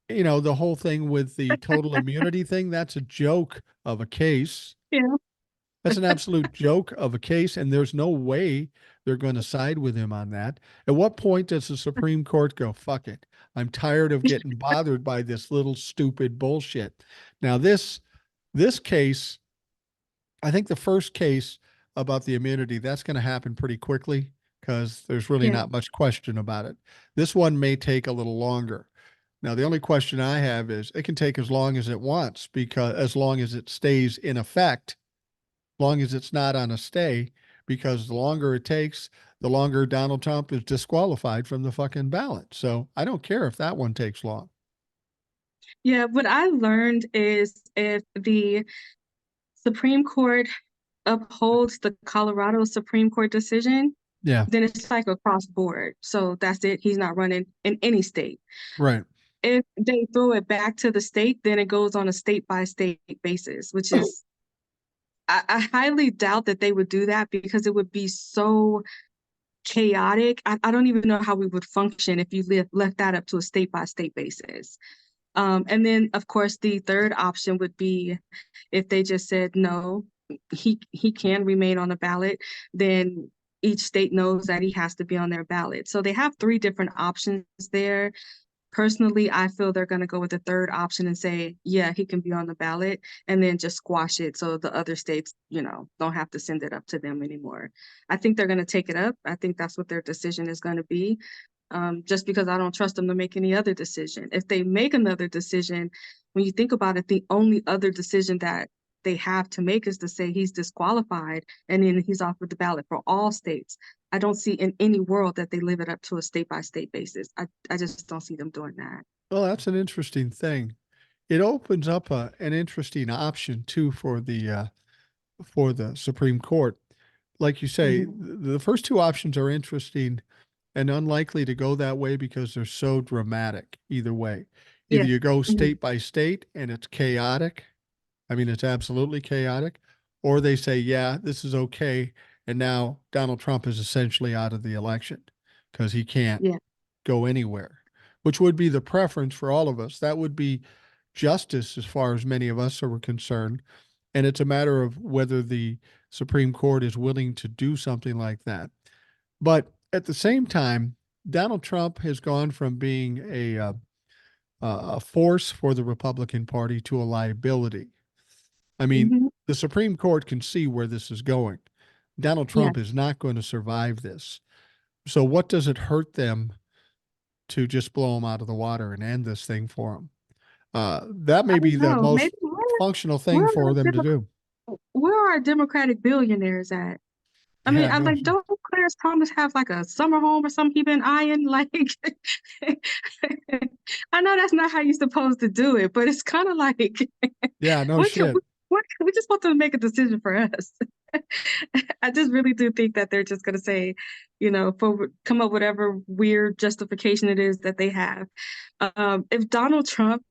You know, the whole thing with the total immunity thing, that's a joke of a case. Yeah. That's an absolute joke of a case, and there's no way they're going to side with him on that. At what point does the Supreme Court go, fuck it? I'm tired of getting bothered by this little stupid bullshit. Now, this case, I think the first case about the immunity, that's going to happen pretty quickly because there's really Yeah. not much question about it. This one may take a little longer. Now, the only question I have is it can take as long as it wants because as long as it stays in effect, long as it's not on a stay, because the longer it takes, the longer Donald Trump is disqualified from the fucking ballot. So I don't care if that one takes long. Yeah, what I learned is if the Supreme Court upholds the Colorado Supreme Court decision, Yeah, then it's like across board. So that's it. He's not running in any state. right. If they throw it back to the state, then it goes on a state by state basis, which is I highly doubt that they would do that because it would be so chaotic. I don't even know how we would function if you left that up to a state by state basis. And then, of course, the third option would be if they just said no, he can remain on the ballot, then each state knows that he has to be on their ballot. So they have three different options there. Personally, I feel they're going to go with the third option and say, yeah, he can be on the ballot, and then just squash it so the other states, don't have to send it up to them anymore. I think they're going to take it up. I think that's what their decision is going to be, just because I don't trust them to make any other decision. If they make another decision, when you think about it, the only other decision that they have to make is to say he's disqualified and then he's off with the ballot for all states. I don't see in any world that they live it up to a state by state basis. I just don't see them doing that. Well, that's an interesting thing. It opens up an interesting option too for the Supreme Court. Like you say, Mhm. the first two options are interesting and unlikely to go that way because they're so dramatic either way. Either Yeah. you go Mhm. state by state and it's chaotic. I mean, it's absolutely chaotic. Or they say, yeah, this is okay. And now Donald Trump is essentially out of the election because he can't Yeah. go anywhere, which would be the preference for all of us. That would be justice as far as many of us are concerned. And it's a matter of whether the Supreme Court is willing to do something like that. But at the same time, Donald Trump has gone from being a force for the Republican Party to a liability. I mean, Mhm. the Supreme Court can see where this is going. Donald Yeah. Trump is not going to survive this. So, what does it hurt them to just blow him out of the water and end this thing for him? That I may be don't the know. most Maybe functional where thing for them to do. where are Democratic billionaires at? I mean, Yeah, I no, like, don't Clarence Thomas have like a summer home or something he been eyeing? Like, I know that's not how you're supposed to do it, but it's kind of like, yeah, no what can shit. we just want them to make a decision for us. I just really do think that they're just gonna say, for come up whatever weird justification it is that they have. If Donald Trump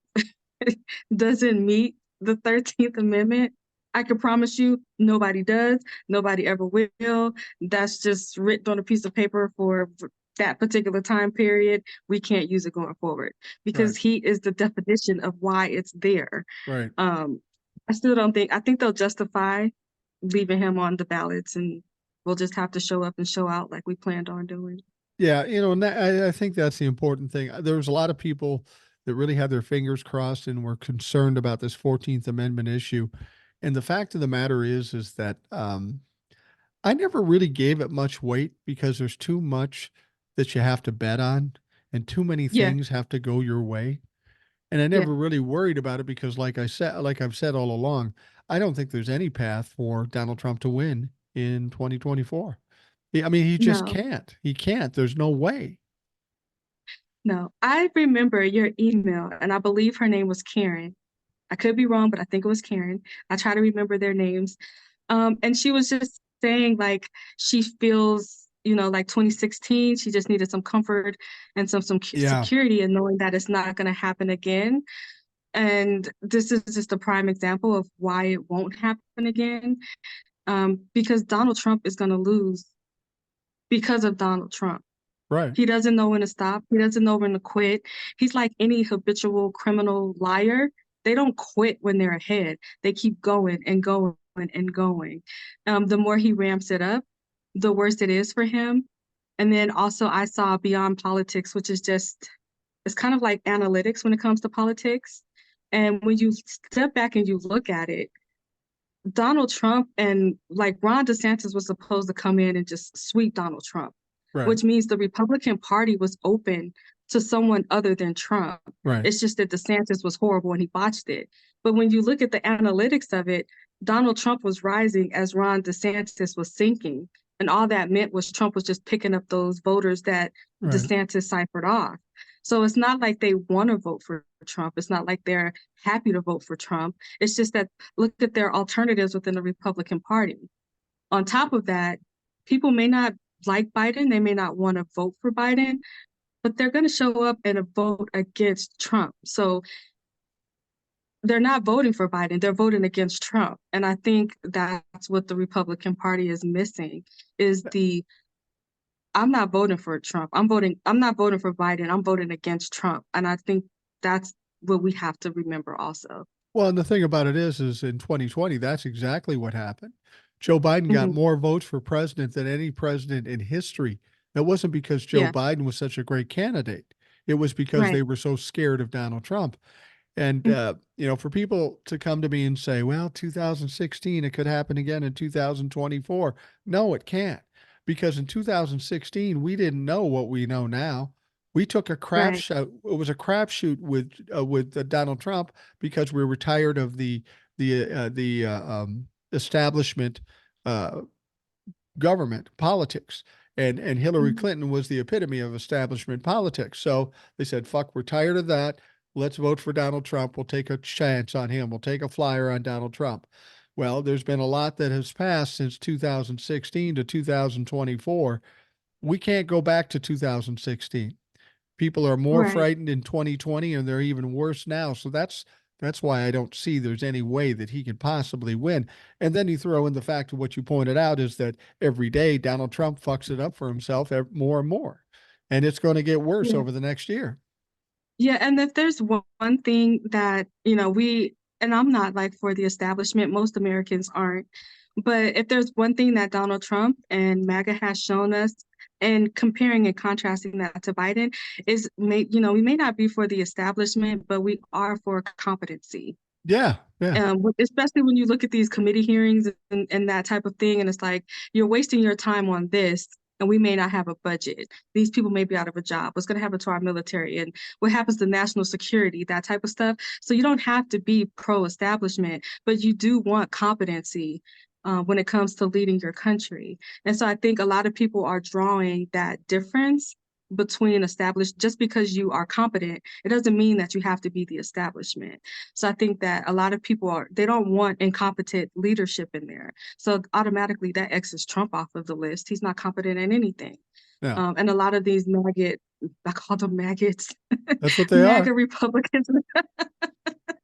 doesn't meet the 13th Amendment, I can promise you nobody does, nobody ever will. That's just written on a piece of paper for that particular time period. We can't use it going forward Right, because he is the definition of why it's there. right. Um, I still don't think, I think they'll justify leaving him on the ballots and we'll just have to show up and show out like we planned on doing. Yeah, and I think that's the important thing. There was a lot of people that really had their fingers crossed and were concerned about this 14th Amendment issue. And the fact of the matter is that I never really gave it much weight because there's too much that you have to bet on and too many Yeah, things have to go your way. And I yeah, never really worried about it because like I've said all along, I don't think there's any path for Donald Trump to win in 2024. I mean, he just no. can't. He can't. There's no way. No, I remember your email, and I believe her name was Karen. I could be wrong, but I think it was Karen. I try to remember their names. And she was just saying like she feels, like 2016, she just needed some comfort and some Yeah, security and knowing that it's not going to happen again. And this is just a prime example of why it won't happen again. Because Donald Trump is going to lose because of Donald Trump. right, He doesn't know when to stop. He doesn't know when to quit. He's like any habitual criminal liar. They don't quit when they're ahead. They keep going and going and going. The more he ramps it up, the worse it is for him. And then also I saw Beyond Politics, which is just, it's kind of like analytics when it comes to politics. And when you step back and you look at it, Donald Trump and like Ron DeSantis was supposed to come in and just sweep Donald Trump, right, which means the Republican Party was open to someone other than Trump. right, It's just that DeSantis was horrible and he botched it. But when you look at the analytics of it, Donald Trump was rising as Ron DeSantis was sinking. And all that meant was Trump was just picking up those voters that right. DeSantis ciphered off. So it's not like they want to vote for Trump. It's not like they're happy to vote for Trump. It's just that look at their alternatives within the Republican Party. On top of that, people may not like Biden, they may not want to vote for Biden, but they're going to show up and vote against Trump. So they're not voting for Biden, they're voting against Trump. And I think that's what the Republican Party is missing is the I'm not voting for Trump. I'm not voting for Biden. I'm voting against Trump. And I think that's what we have to remember also. Well, and the thing about it is in 2020, that's exactly what happened. Joe Biden got Hmm. more votes for president than any president in history. That wasn't because Joe Yeah, Biden was such a great candidate. It was because right. they were so scared of Donald Trump. And Mm. for people to come to me and say, "Well, 2016, it could happen again in 2024." No, it can't, because in 2016 we didn't know what we know now. We took a crap Right. shot. It was a crapshoot with Donald Trump because we were tired of the establishment uh, government politics. And Hillary Mhm. Clinton was the epitome of establishment politics. So they said, "Fuck, we're tired of that. Let's vote for Donald Trump. We'll take a chance on him. We'll take a flyer on Donald Trump." Well, there's been a lot that has passed since 2016 to 2024. We can't go back to 2016. People are more Right. frightened in 2020, and they're even worse now. So that's why I don't see there's any way that he could possibly win. And then you throw in the fact of what you pointed out is that every day Donald Trump fucks it up for himself more and more, and it's going to get worse Yeah. over the next year. Yeah, and if there's one thing that, and I'm not like for the establishment, most Americans aren't, but if there's one thing that Donald Trump and MAGA has shown us, and comparing and contrasting that to Biden, we may not be for the establishment, but we are for competency. Yeah, yeah, Especially when you look at these committee hearings and that type of thing, and it's like you're wasting your time on this, and we may not have a budget. These people may be out of a job. What's going to happen to our military, and what happens to national security, that type of stuff. So you don't have to be pro-establishment, but you do want competency. When it comes to leading your country. And so I think a lot of people are drawing that difference between established, just because you are competent, it doesn't mean that you have to be the establishment. So I think that a lot of people they don't want incompetent leadership in there. So automatically that X's Trump off of the list. He's not competent in anything. yeah. And a lot of these I call them maggots, That's what they are. MAGA Republicans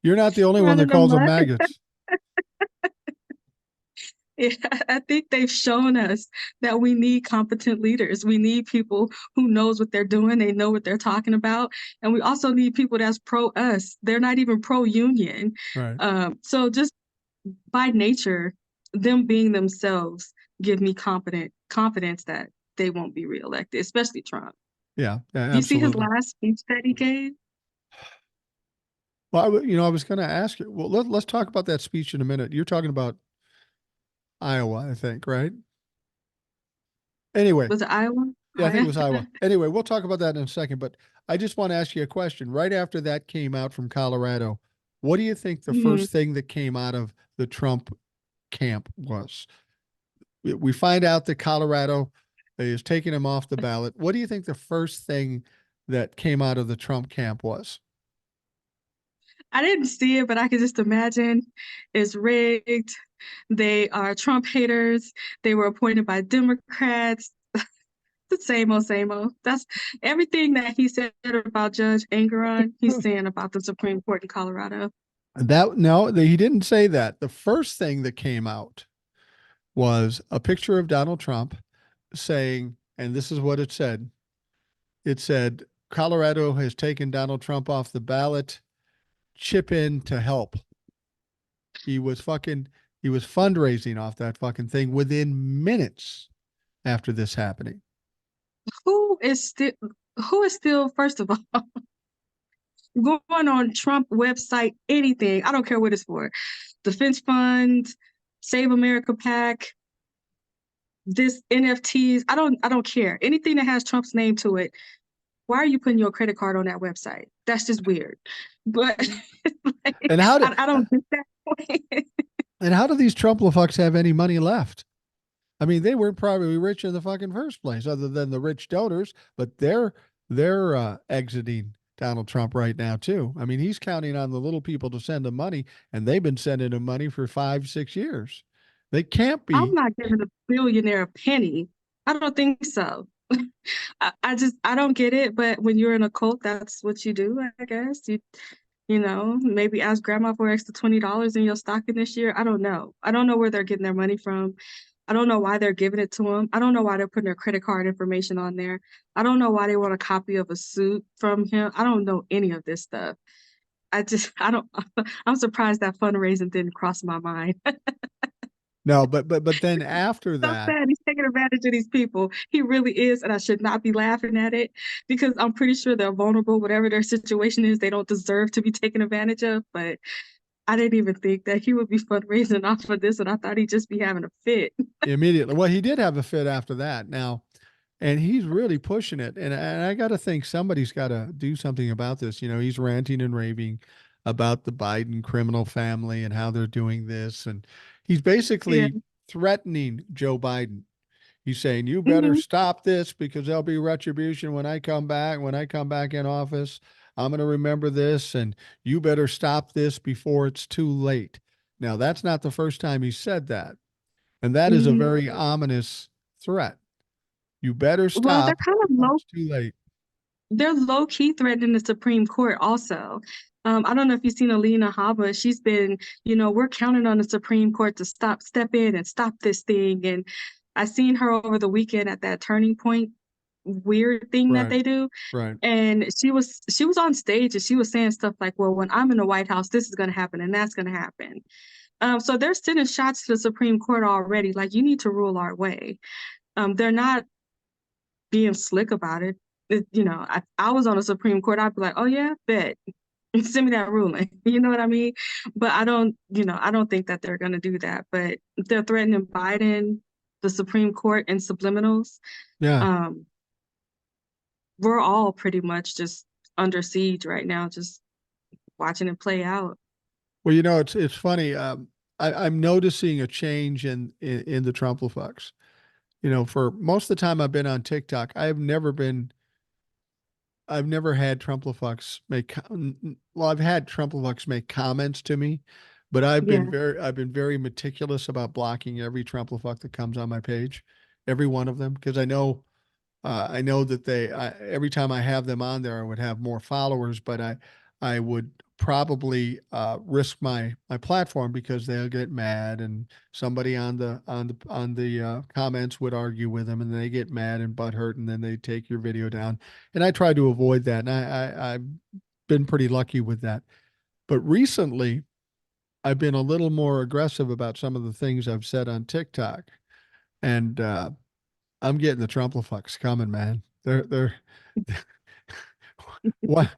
You're not the only one that running calls them amok. maggots. Yeah, I think they've shown us that we need competent leaders. We need people who knows what they're doing, they know what they're talking about, and we also need people that's pro us. They're not even pro union. Right. So just by nature, them being themselves give me confidence that they won't be reelected, especially Trump. Yeah, yeah, Do you see his absolutely. last speech that he gave? Well, I was going to ask you. Well, let's talk about that speech in a minute. You're talking about Iowa, I think, right? Anyway, Was it Iowa? yeah, I think it was Iowa. Anyway, we'll talk about that in a second, but I just want to ask you a question. Right after that came out from Colorado, what do you think the Mhm. first thing that came out of the Trump camp was? We find out that Colorado is taking him off the ballot. What do you think the first thing that came out of the Trump camp was? I didn't see it, but I could just imagine it's rigged. They are Trump haters. They were appointed by Democrats. The same old, same old. That's everything that he said about Judge Engoron, he's saying about the Supreme Court in Colorado. That no, he didn't say that. The first thing that came out was a picture of Donald Trump saying, and this is what it said. It said, Colorado has taken Donald Trump off the ballot. Chip in to help. He was fucking, he was fundraising off that fucking thing within minutes after this happening. Who is still who is still, first of all, going on Trump website, anything. I don't care what it's for. Defense Fund, Save America PAC, this NFTs. I don't care. Anything that has Trump's name to it. Why are you putting your credit card on that website? That's just weird. But like, And how did I don't get that point. and how do these Trump fucks have any money left? I mean, they weren't probably rich in the fucking first place, other than the rich donors, but they're exiting Donald Trump right now too. I mean, he's counting on the little people to send him money, and they've been sending him money for 5, 6 years. They can't I'm be. not giving a billionaire a penny. I don't think so. I don't get it, but when you're in a cult, that's what you do, I guess. Maybe ask grandma for extra $20 in your stocking this year. I don't know. I don't know where they're getting their money from. I don't know why they're giving it to him. I don't know why they're putting their credit card information on there. I don't know why they want a copy of a suit from him. I don't know any of this stuff. I don't, I'm surprised that fundraising didn't cross my mind. No, but then after So that, sad. He's taking advantage of these people. He really is, and I should not be laughing at it because I'm pretty sure they're vulnerable. Whatever their situation is, they don't deserve to be taken advantage of. But I didn't even think that he would be fundraising off of this, and I thought he'd just be having a fit. immediately, well, he did have a fit after that. Now, and he's really pushing it. And I got to think somebody's got to do something about this. He's ranting and raving about the Biden criminal family and how they're doing this, and he's Yeah. basically threatening Joe Biden. He's saying, "You better Hmm. stop this because there'll be retribution when I come back. When I come back in office, I'm going to remember this, and you better stop this before it's too late." Now, that's not the first time he said that, and that is a Hmm. very ominous threat. You better Well, they're stop kind of before low. it's too late. They're low key threatening the Supreme Court also. I don't know if you've seen Alina Habba. She's been, we're counting on the Supreme Court to step in and stop this thing. And I seen her over the weekend at that Turning Point weird thing that Right, they do. right. And she was on stage and she was saying stuff like, well, when I'm in the White House, this is gonna happen and that's gonna happen. So they're sending shots to the Supreme Court already, like you need to rule our way. They're not being slick about it. I was on the Supreme Court, I'd be like, oh yeah, bet. Send me that ruling. You know what I mean? But I don't think that they're gonna do that. But they're threatening Biden, the Supreme Court, and subliminals. Yeah. Um, we're all pretty much just under siege right now, just watching it play out. Well, it's funny. I'm noticing a change in the Trumplefucks. For most of the time I've been on TikTok, I've never had Trumplefucks well, I've had Trumplefucks make comments to me, but Yeah. I've been very meticulous about blocking every Trumplefuck that comes on my page, every one of them, because I know that every time I have them on there, I would have more followers, but I would probably risk my platform because they'll get mad, and somebody on the comments would argue with them, and they get mad and butthurt, and then they take your video down. And I try to avoid that, and I've been pretty lucky with that. But recently, I've been a little more aggressive about some of the things I've said on TikTok, and I'm getting the Trumplefucks coming, man. They're one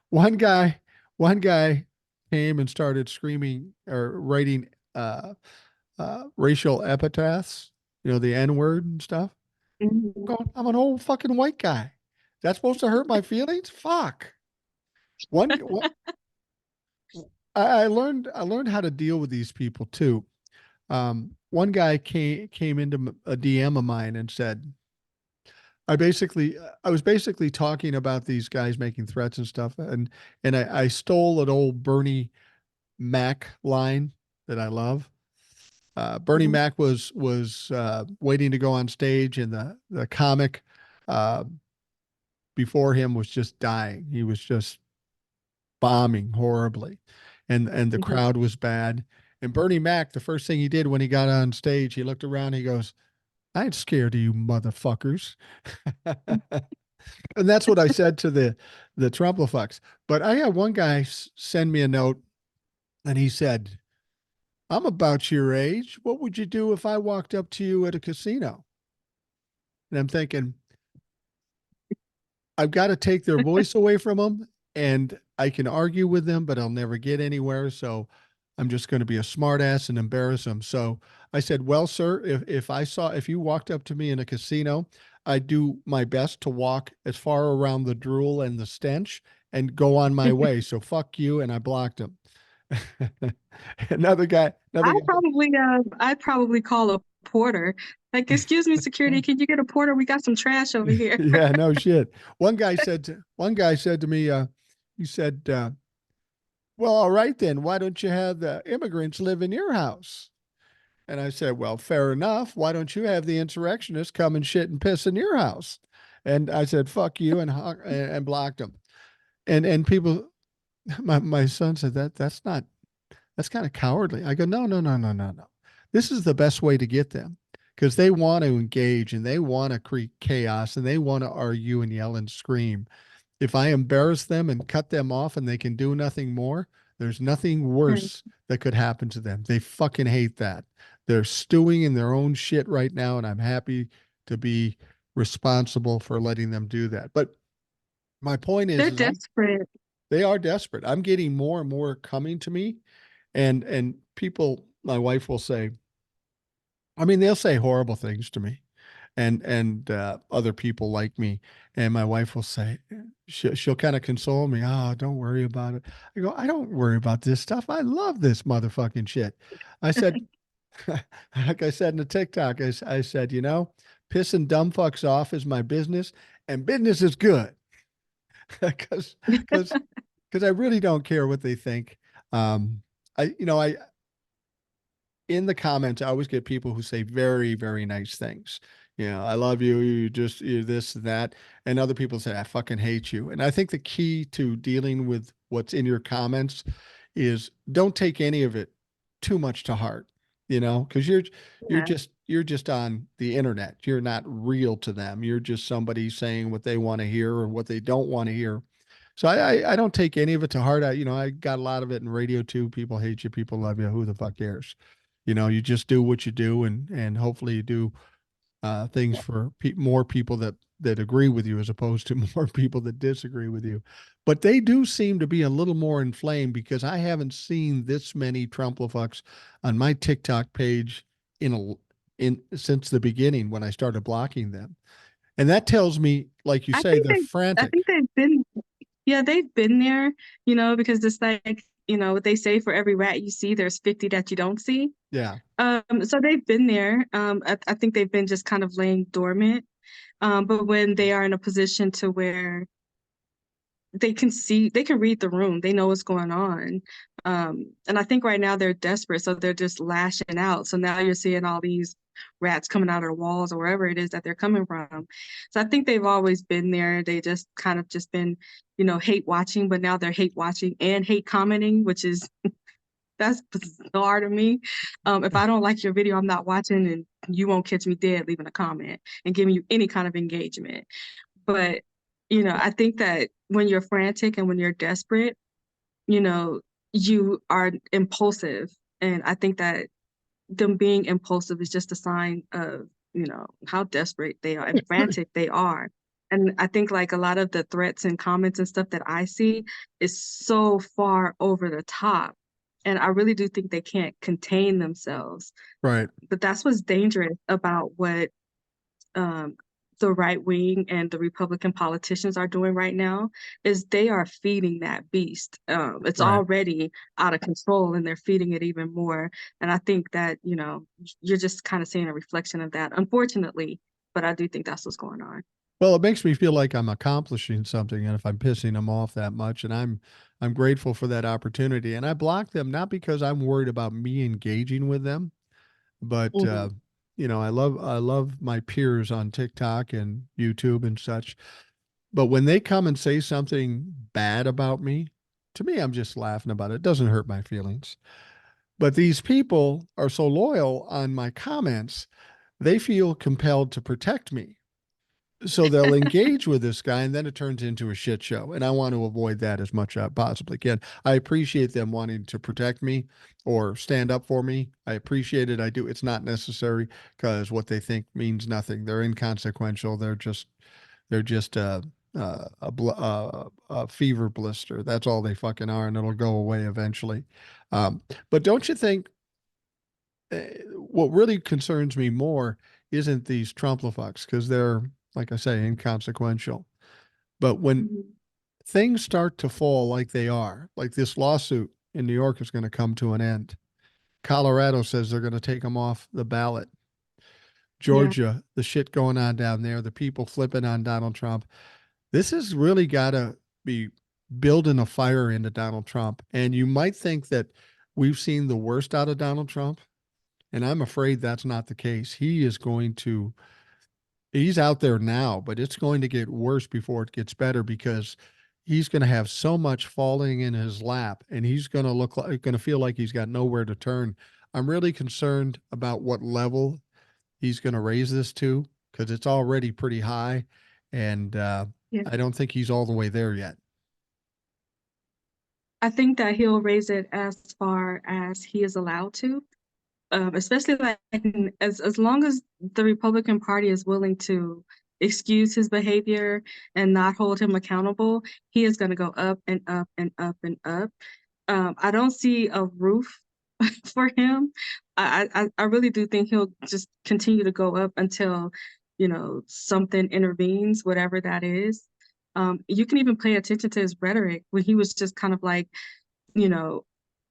one guy one guy came and started screaming or writing racial epithets, the N word and stuff. Mhm. I'm an old fucking white guy. That's supposed to hurt my feelings? Fuck. One I learned how to deal with these people too. One guy came into a DM of mine and said, I was basically talking about these guys making threats and stuff, and I stole an old Bernie Mac line that I love. Bernie Mhm. Mac was waiting to go on stage, and the comic uh, before him was just dying. He was just bombing horribly, and the Mhm. crowd was bad. And Bernie Mac, the first thing he did when he got on stage, he looked around. He goes, "I ain't scared of you, motherfuckers." And that's what I said to the Trumplefucks. But I had one guy send me a note, and he said, "I'm about your age. What would you do if I walked up to you at a casino?" And I'm thinking, I've got to take their voice away from them, and I can argue with them, but I'll never get anywhere. So I'm just going to be a smartass and embarrass them. So I said, "Well, sir, if you walked up to me in a casino, I'd do my best to walk as far around the drool and the stench and go on my way. So fuck you." And I blocked him. Another guy. I'd probably call a porter. Like, excuse me, security, can you get a porter? We got some trash over here. Yeah, no shit. One guy said to me, he said, "Well, all right then, why don't you have the immigrants live in your house?" And I said, "Well, fair enough. Why don't you have the insurrectionists come and shit and piss in your house?" And I said, "Fuck you," and blocked him. And people. my son said that's kind of cowardly. I go, no, no, no, no, no, no. This is the best way to get them because they want to engage and they want to create chaos and they want to argue and yell and scream. If I embarrass them and cut them off and they can do nothing more, there's nothing Right. worse that could happen to them. They fucking hate that. They're stewing in their own shit right now, and I'm happy to be responsible for letting them do that. But my point They're is desperate. they are desperate. I'm getting more and more coming to me, and people, my wife will say, I mean, they'll say horrible things to me, and other people like me, and my wife will say, she'll kind of console me. Oh, don't worry about it. I go, I don't worry about this stuff. I love this motherfucking shit. I said, like I said in the TikTok, I said, pissing dumb fucks off is my business, and business is good because because because I really don't care what they think. I in the comments, I always get people who say very, very nice things. I love you. You this and that. And other people say, I fucking hate you. And I think the key to dealing with what's in your comments is don't take any of it too much to heart, because you're Yeah. just on the internet. You're not real to them. You're just somebody saying what they want to hear or what they don't want to hear. So I don't take any of it to heart. I got a lot of it in radio too. People hate you, people love you. Who the fuck cares? You just do what you do, and hopefully you do things for more people that agree with you as opposed to more people that disagree with you. But they do seem to be a little more inflamed because I haven't seen this many Trumplefucks on my TikTok page in since the beginning when I started blocking them. And that tells me, like you I say, think they're I frantic. think they've been, yeah, they've been there, because it's like, what they say, for every rat you see, there's 50 that you don't see. Yeah, So they've been there. I think they've been just kind of laying dormant. But when they are in a position to where they can read the room, they know what's going on. And I think right now they're desperate, so they're just lashing out. So now you're seeing all these rats coming out of the walls or wherever it is that they're coming from. So I think they've always been there. They just kind of just been, hate watching, but now they're hate watching and hate commenting, which is that's bizarre to me. If I don't like your video, I'm not watching, and you won't catch me dead leaving a comment and giving you any kind of engagement. But, I think that when you're frantic and when you're desperate, you know, you are impulsive. And I think that them being impulsive is just a sign of, how desperate they are and frantic they are. And I think like a lot of the threats and comments and stuff that I see is so far over the top. And I really do think they can't contain themselves. right. But that's what's dangerous about what um, the right wing and the Republican politicians are doing right now is they are feeding that beast. It's Right. already out of control and they're feeding it even more. And I think that, you're just kind of seeing a reflection of that, unfortunately. But I do think that's what's going on. Well, it makes me feel like I'm accomplishing something, and if I'm pissing them off that much, and I'm grateful for that opportunity. And I block them not because I'm worried about me engaging with them, but Hmm. I love my peers on TikTok and YouTube and such. But when they come and say something bad about me, to me, I'm just laughing about it. It doesn't hurt my feelings. But these people are so loyal on my comments, they feel compelled to protect me, so they'll engage with this guy and then it turns into a shit show, and I want to avoid that as much as I possibly can. I appreciate them wanting to protect me or stand up for me. I appreciate it. I do. It's not necessary because what they think means nothing. They're inconsequential. They're just a fever blister. That's all they fucking are, and it'll go away eventually. But don't you think what really concerns me more isn't these Trumplafucks because they're, like I say, inconsequential. But when Hmm. things start to fall like they are, like this lawsuit in New York is going to come to an end. Colorado says they're going to take them off the ballot. Yeah. Georgia, the shit going on down there, the people flipping on Donald Trump. This has really got to be building a fire into Donald Trump. And you might think that we've seen the worst out of Donald Trump. And I'm afraid that's not the case. He's out there now, but it's going to get worse before it gets better because he's going to have so much falling in his lap, and he's going to look like going to feel like he's got nowhere to turn. I'm really concerned about what level he's going to raise this to because it's already pretty high, and Yeah. I don't think he's all the way there yet. I think that he'll raise it as far as he is allowed to, especially like as long as the Republican Party is willing to excuse his behavior and not hold him accountable, he is going to go up and up and up and up. I don't see a roof for him. I really do think he'll just continue to go up until, something intervenes, whatever that is. You can even pay attention to his rhetoric when he was just kind of like, you know,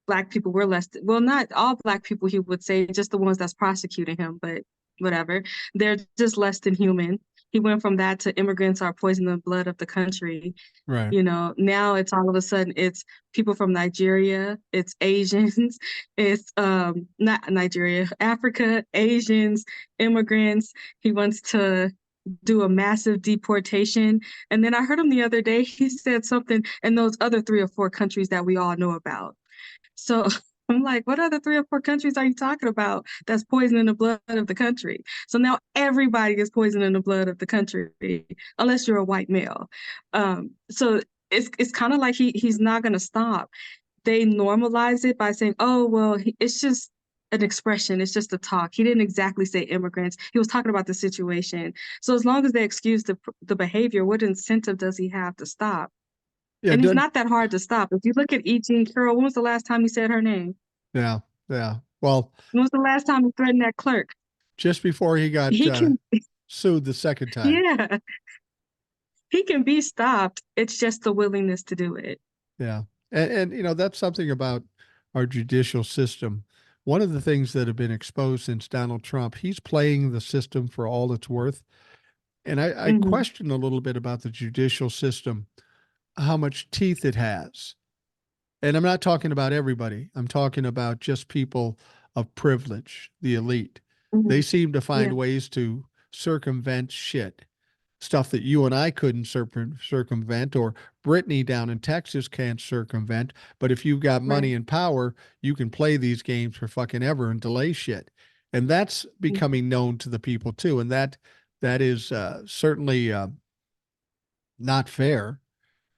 Black people were less, well, not all Black people, he would say, just the ones that's prosecuting him, but whatever. They're just less than human. He went from that to immigrants are poisoning the blood of the country. Right. Now it's all of a sudden it's people from Nigeria, it's Asians, it's not Nigeria, Africa, Asians, immigrants. He wants to do a massive deportation. And then I heard him the other day, he said something in those other 3 or 4 countries that we all know about. So I'm like, what other 3 or 4 countries are you talking about that's poisoning the blood of the country? So now everybody is poisoning the blood of the country, unless you're a white male. So it's kind of like he's not going to stop. They normalize it by saying, oh, well, it's just an expression. It's just a talk. He didn't exactly say immigrants. He was talking about the situation. So as long as they excuse the behavior, what incentive does he have to stop? Yeah. And he's not that hard to stop. If you look at E. Jean Carroll, when was the last time he said her name? Yeah. Yeah. Well, When was the last time he threatened that clerk? just before he got He can, sued the second time. yeah, he can be stopped. It's just the willingness to do it. Yeah. And that's something about our judicial system. One of the things that have been exposed since Donald Trump, he's playing the system for all it's worth. And I Hmm. question a little bit about the judicial system, how much teeth it has. And I'm not talking about everybody. I'm talking about just people of privilege, the elite. Hmm. They seem to find Yeah, ways to circumvent shit, stuff that you and I couldn't circumvent, or Brittany down in Texas can't circumvent. But if you've got right. money and power, you can play these games for fucking ever and delay shit. And that's Mhm. becoming known to the people too. And that is certainly not fair,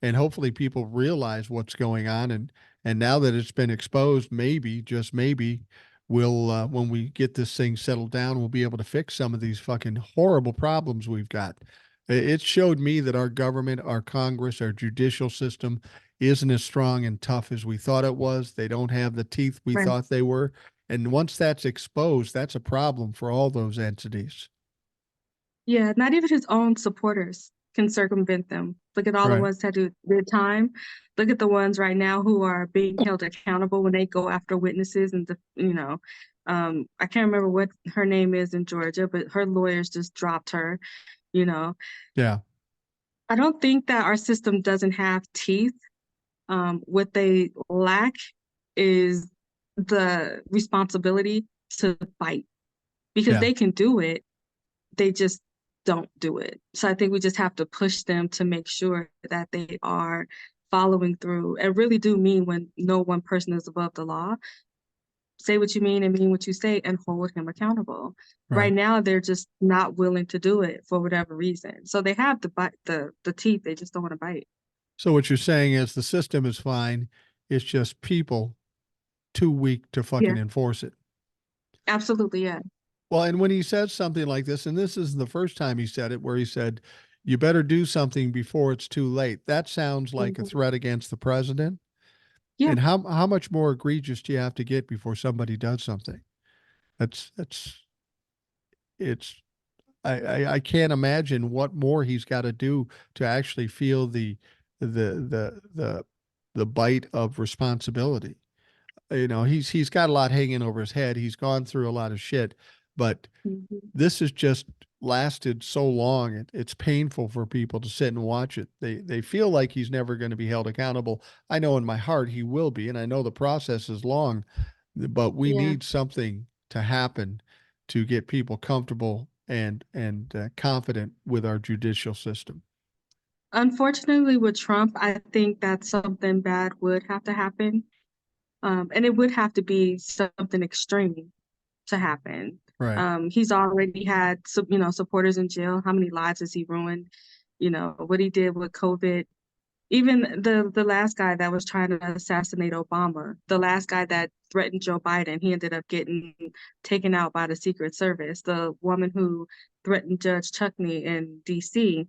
and hopefully people realize what's going on, and now that it's been exposed, maybe just maybe we'll when we get this thing settled down, we'll be able to fix some of these fucking horrible problems we've got. It showed me that our government, our Congress, our judicial system isn't as strong and tough as we thought it was. They don't have the teeth we Right. thought they were, and once that's exposed, that's a problem for all those entities. Yeah, not even his own supporters can circumvent them. Look at all the Right. ones that do their time. Look at the ones right now who are being held accountable when they go after witnesses and I can't remember what her name is in Georgia, but her lawyers just dropped her, you know. Yeah. I don't think that our system doesn't have teeth. What they lack is the responsibility to fight because Yeah. they can do it. They just don't do it. So I think we just have to push them to make sure that they are following through and really do mean when no one person is above the law. Say what you mean and mean what you say and hold him accountable. Right Right. now, they're just not willing to do it for whatever reason. So they have the teeth, they just don't want to bite. So what you're saying is the system is fine. It's just people too weak to Yeah, fucking enforce it. absolutely. Yeah. Well, and when he says something like this, and this isn't the first time he said it, where he said, you better do something before it's too late. That sounds like a Mhm. threat against the president. Yeah. And how much more egregious do you have to get before somebody does something? That's it's I can't imagine what more he's got to do to actually feel the the the bite of responsibility. He's got a lot hanging over his head. He's gone through a lot of shit, but Mhm. this has just lasted so long. It's painful for people to sit and watch it. They feel like he's never going to be held accountable. I know in my heart he will be, and I know the process is long, but we Yeah. need something to happen to get people comfortable and confident with our judicial system. Unfortunately, with Trump, I think that something bad would have to happen. And it would have to be something extreme to happen. Right. He's already had some, supporters in jail. How many lives has he ruined? What he did with COVID. Even the last guy that was trying to assassinate Obama, the last guy that threatened Joe Biden, he ended up getting taken out by the Secret Service. The woman who threatened Judge Chuckney in DC,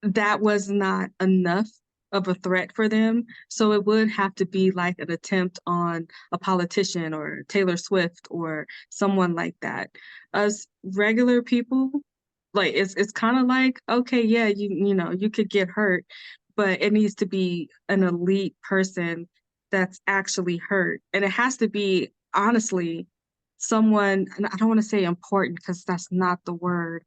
that was not enough of a threat for them. So it would have to be like an attempt on a politician or Taylor Swift or someone like that. Us regular people, like it's kind of like, okay, yeah, you could get hurt, but it needs to be an elite person that's actually hurt. And it has to be honestly someone, and I don't want to say important because that's not the word,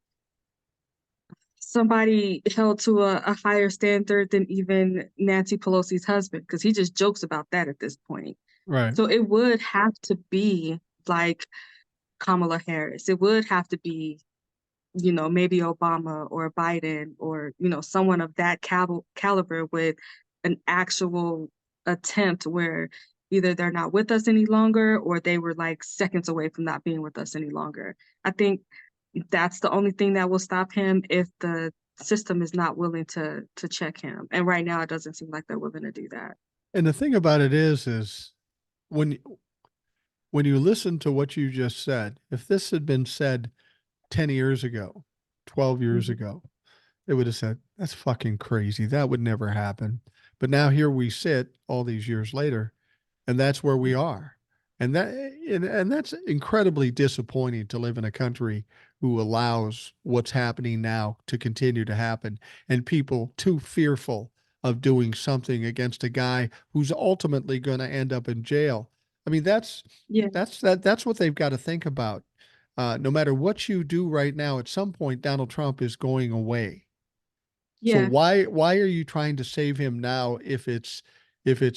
somebody held to a higher standard than even Nancy Pelosi's husband, because he just jokes about that at this point. Right. So it would have to be like Kamala Harris. It would have to be, maybe Obama or Biden or, someone of that caliber with an actual attempt where either they're not with us any longer or they were like seconds away from not being with us any longer. I think that's the only thing that will stop him if the system is not willing to check him. And right now, it doesn't seem like they're willing to do that. And the thing about it is when when you listen to what you just said, if this had been said 10 years ago, 12 years Mhm. ago, they would have said, that's fucking crazy. That would never happen. But now here we sit all these years later, and that's where we are. And that's incredibly disappointing to live in a country who allows what's happening now to continue to happen and people too fearful of doing something against a guy who's ultimately going to end up in jail. I mean, Yeah, that's what they've got to think about. No matter what you do right now, at some point Donald Trump is going away. So yeah, why are you trying to save him now if it's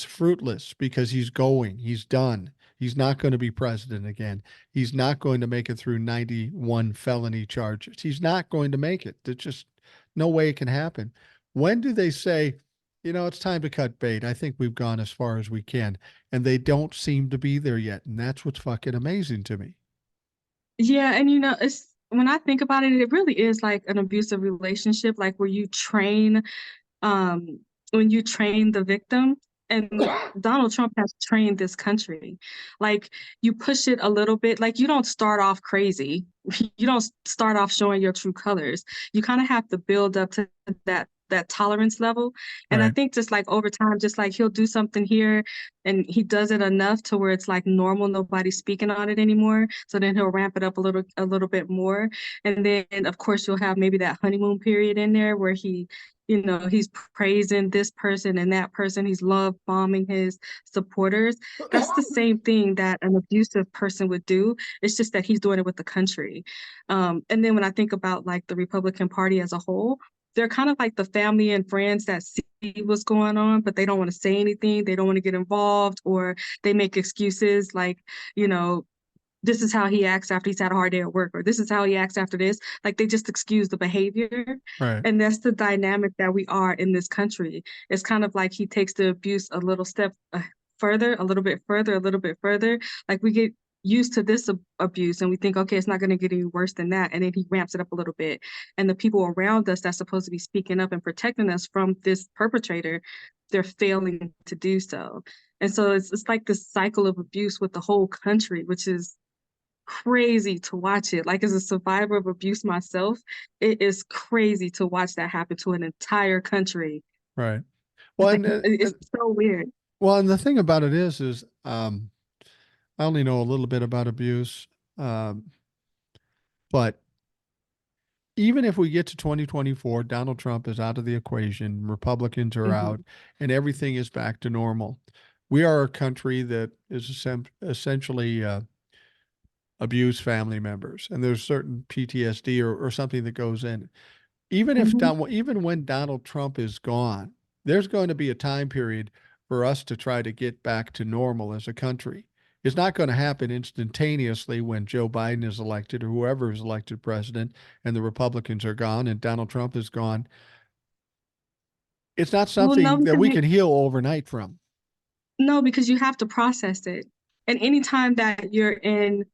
fruitless? Because he's done. He's not going to be president again. He's not going to make it through 91 felony charges. He's not going to make it. There's just no way it can happen. When do they say, it's time to cut bait? I think we've gone as far as we can. And they don't seem to be there yet. And that's what's fucking amazing to me. yeah. And it's when I think about it, it really is like an abusive relationship, like where you train um, when you train the victim. And Donald Trump has trained this country. Like you push it a little bit, like you don't start off crazy. You don't start off showing your true colors. You kind of have to build up to that tolerance level. And I Right. think just like over time, just like he'll do something here and he does it enough to where it's like normal, nobody's speaking on it anymore. So then he'll ramp it up a little bit more. And then of course you'll have maybe that honeymoon period in there where he's praising this person and that person. He's love bombing his supporters. That's the same thing that an abusive person would do. It's just that he's doing it with the country. And then when I think about like the Republican Party as a whole, they're kind of like the family and friends that see what's going on, but they don't want to say anything. They don't want to get involved, or they make excuses like, you know, this is how he acts after he's had a hard day at work, or this is how he acts after this. Like they just excuse the behavior. Right. And that's the dynamic that we are in this country. It's kind of like he takes the abuse a little step further, a little bit further, a little bit further. Like we get used to this abuse and we think, okay, it's not going to get any worse than that. And then he ramps it up a little bit. And the people around us that's supposed to be speaking up and protecting us from this perpetrator, they're failing to do so. And so it's like this cycle of abuse with the whole country, which is crazy to watch it. Like as a survivor of abuse myself, it is crazy to watch that happen to an entire country. Right. Well, It's like it's so weird. and the thing about it is, I only know a little bit about abuse, um, but even if we get to 2024, Donald Trump is out of the equation, Republicans are out, Hmm. and everything is back to normal. We are a country that is essentially abuse family members, and there's certain PTSD or something that goes in. Hmm. Even when Donald Trump is gone, there's going to be a time period for us to try to get back to normal as a country. It's not going to happen instantaneously when Joe Biden is elected or whoever is elected president and the Republicans are gone and Donald Trump is gone. It's not Well, no, something that we can heal overnight from. no, because you have to process it. And anytime that you're in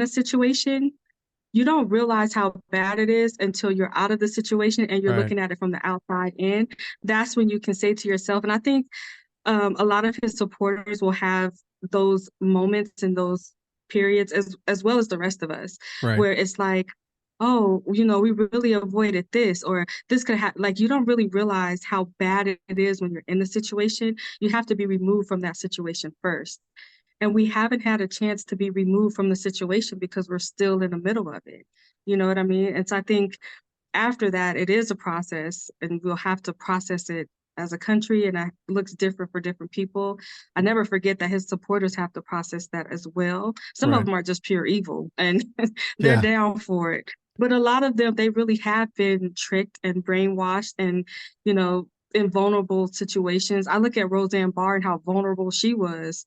a situation, you don't realize how bad it is until you're out of the situation and you're Right. looking at it from the outside in. That's when you can say to yourself, and I think a lot of his supporters will have those moments and those periods as well as the rest of us, Right. where it's like, oh, we really avoided this, or this could have, like, you don't really realize how bad it is when you're in the situation. You have to be removed from that situation first. And we haven't had a chance to be removed from the situation because we're still in the middle of it. You know what I mean? And so I think after that, it is a process, and we'll have to process it as a country, and it looks different for different people. I never forget that his supporters have to process that as well. Some of Right. them are just pure evil, and they're Yeah. down for it. But a lot of them, they really have been tricked and brainwashed and, you know, in vulnerable situations. I look at Roseanne Barr and how vulnerable she was,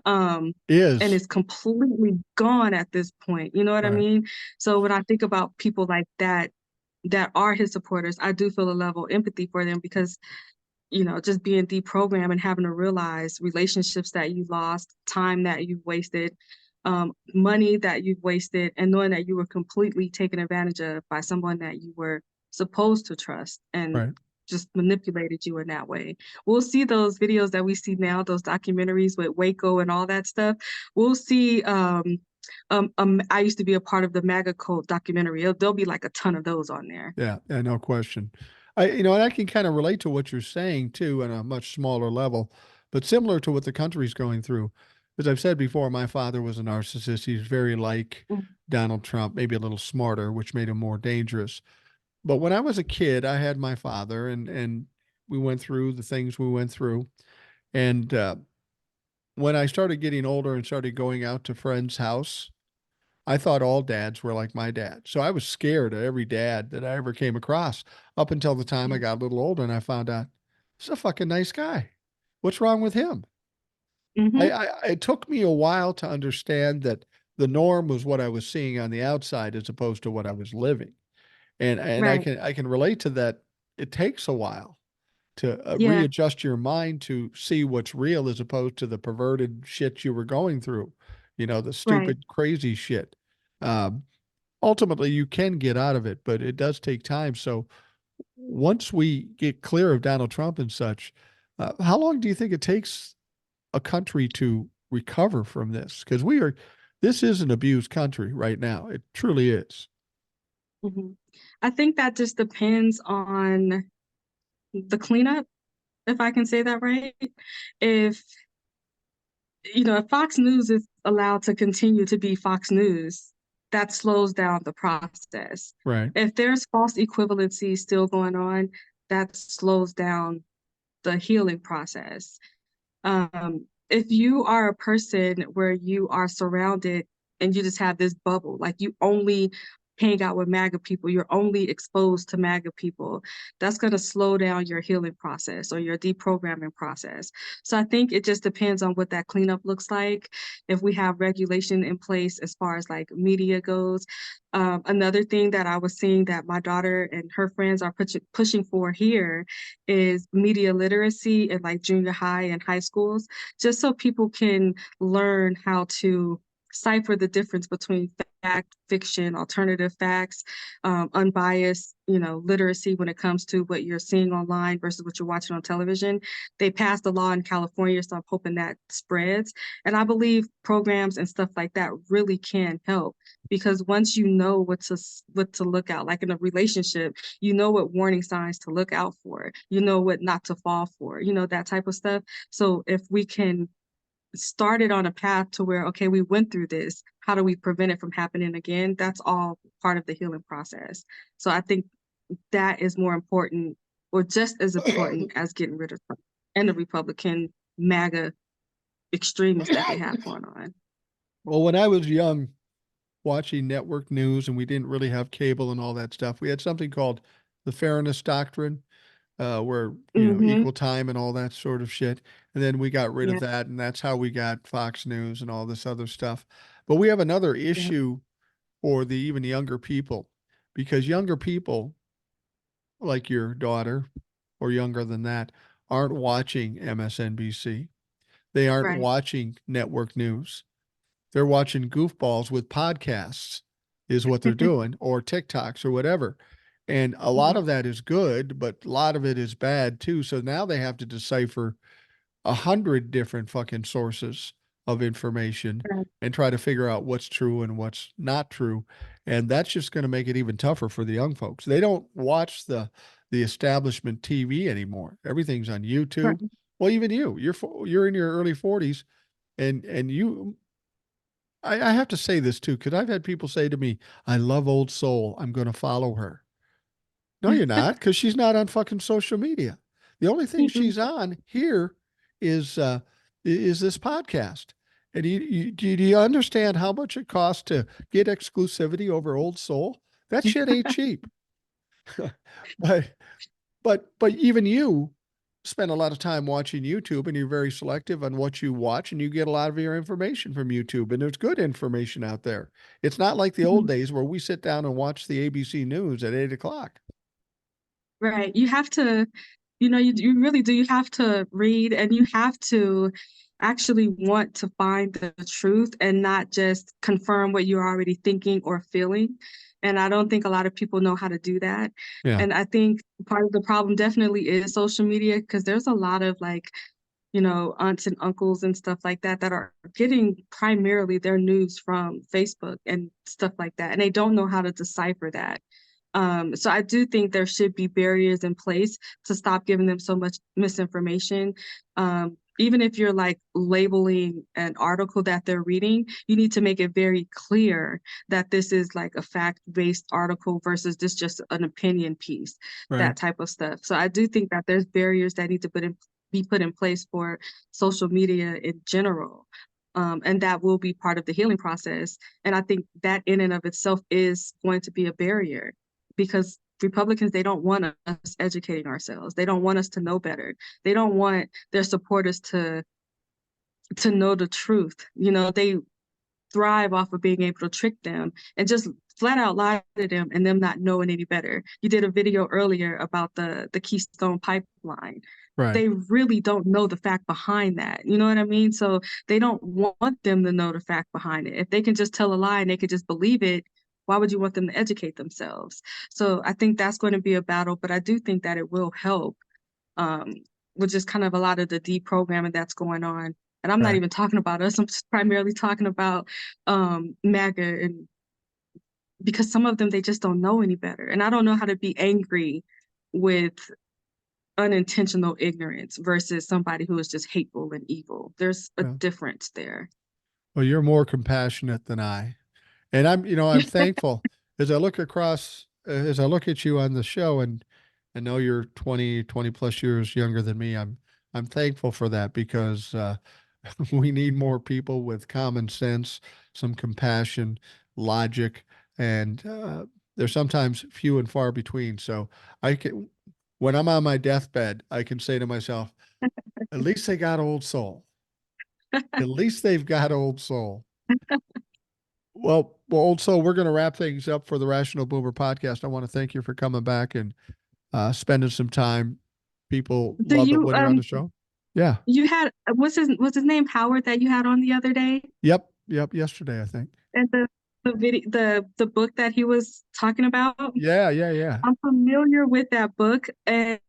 um, and Is. is completely gone at this point. You know what I Right. mean? So when I think about people like that are his supporters, I do feel a level of empathy for them because, just being deprogrammed and having to realize relationships that you lost, time that you've wasted, money that you've wasted, and knowing that you were completely taken advantage of by someone that you were supposed to trust and Right. just manipulated you in that way. We'll see those videos that we see now, those documentaries with Waco and all that stuff. We'll see I used to be a part of the MAGA cult documentary. There'll be like a ton of those on there. Yeah. Yeah. No question. And I can kind of relate to what you're saying too, on a much smaller level, but similar to what the country's going through. As I've said before, my father was a narcissist. He's very like Mm, Donald Trump, maybe a little smarter, which made him more dangerous. But when I was a kid, I had my father, and we went through the things we went through. And when I started getting older and started going out to friends' house, I thought all dads were like my dad. So I was scared of every dad that I ever came across up until the time I yeah. got a little older and I found out he's a fucking nice guy. What's wrong with him? Hmm. It took me a while to understand that the norm was what I was seeing on the outside as opposed to what I was living. And Right. I can relate to that. It takes a while to Yeah. readjust your mind to see what's real as opposed to the perverted shit you were going through, the Right. stupid, crazy shit. Um, Ultimately, you can get out of it, but it does take time. So once we get clear of Donald Trump and such, how long do you think it takes a country to recover from this? Because this is an abused country right now. It truly is. Hmm. I think that just depends on the cleanup, if I can say that right. If, if Fox News is allowed to continue to be Fox News, that slows down the process. Right. If there's false equivalency still going on, that slows down the healing process. If you are a person where you are surrounded and you just have this bubble, like you only hang out with MAGA people, you're only exposed to MAGA people, that's going to slow down your healing process or your deprogramming process. So I think it just depends on what that cleanup looks like. If we have regulation in place as far as like media goes. Another thing that I was seeing that my daughter and her friends are pushing for here is media literacy in like junior high and high schools, just so people can learn how to cipher the difference between fact, fiction, alternative facts, unbiased, literacy when it comes to what you're seeing online versus what you're watching on television. They passed a law in California, so I'm hoping that spreads. And I believe programs and stuff like that really can help because once you know what to look out, like in a relationship, you know what warning signs to look out for, you know what not to fall for, that type of stuff. So if we can start it on a path to where, okay, we went through this, how do we prevent it from happening again? That's all part of the healing process. So I think that is more important or just as important as getting rid of Trump and the Republican MAGA extremists that they have going on. Well, when I was young, watching network news and we didn't really have cable and all that stuff, we had something called the Fairness Doctrine, where, Hmm. equal time and all that sort of shit. And then we got rid of Yeah. that, and that's how we got Fox News and all this other stuff. But we have another Yeah. issue for the even younger people, because younger people like your daughter or younger than that aren't watching MSNBC. They aren't Right. watching network news. They're watching goofballs with podcasts, is what they're doing, or TikToks or whatever. And a lot Mhm. of that is good, but a lot of it is bad too. So now they have to decipher 100 different fucking sources of information Right. and try to figure out what's true and what's not true. And that's just going to make it even tougher for the young folks. They don't watch the establishment TV anymore. Everything's on YouTube. Right. Well, even you're in your early 40s, and you I have to say this too, because I've had people say to me, I love Old Soul. I'm going to follow her. No, you're not, because she's not on fucking social media. The only thing she's on here is uh, is this podcast. And do you understand how much it costs to get exclusivity over Old Soul? That shit ain't cheap. but but even you spend a lot of time watching YouTube, and you're very selective on what you watch, and you get a lot of your information from YouTube, and there's good information out there. It's not like the old days where we sit down and watch the ABC News at 8 o'clock. Right. You have to, you really do. You have to read and you have to actually want to find the truth and not just confirm what you're already thinking or feeling. And I don't think a lot of people know how to do that. Yeah, And I think part of the problem definitely is social media because there's a lot of like, aunts and uncles and stuff like that that are getting primarily their news from Facebook and stuff like that. And they don't know how to decipher that. So I do think there should be barriers in place to stop giving them so much misinformation. Even if you're like labeling an article that they're reading, you need to make it very clear that this is like a fact-based article versus this just an opinion piece, right, that type of stuff. So I do think that there's barriers that need to be put in place for social media in general. And that will be part of the healing process. And I think that in and of itself is going to be a barrier because Republicans, they don't want us educating ourselves. They don't want us to know better. They don't want their supporters to know the truth. They thrive off of being able to trick them and just flat out lie to them and them not knowing any better. You did a video earlier about the Keystone Pipeline. right, They really don't know the fact behind that. You know what I mean? So they don't want them to know the fact behind it. If they can just tell a lie and they can just believe it, why would you want them to educate themselves? So I think that's going to be a battle, but I do think that it will help um, with just kind of a lot of the deprogramming that's going on. And I'm not right. even talking about us. I'm just primarily talking about MAGA, and because some of them they just don't know any better. And I don't know how to be angry with unintentional ignorance versus somebody who is just hateful and evil. There's a Yeah. difference there. Well, you're more compassionate than I. And I'm thankful as I look at you on the show, and I know you're 20 plus years younger than me. I'm thankful for that because we need more people with common sense, some compassion, logic, and they're sometimes few and far between. So I can, when I'm on my deathbed, I can say to myself, at least they got Old Soul. At least they've got Old Soul. Well, Old Soul, we're going to wrap things up for the Rational Boomer podcast. I want to thank you for coming back and spending some time. People Do love it you when you're on the show. Yeah. you had what's his name, Howard, that you had on the other day? Yep. Yep. Yesterday, I think. And the book that he was talking about? Yeah. Yeah. Yeah. I'm familiar with that book, and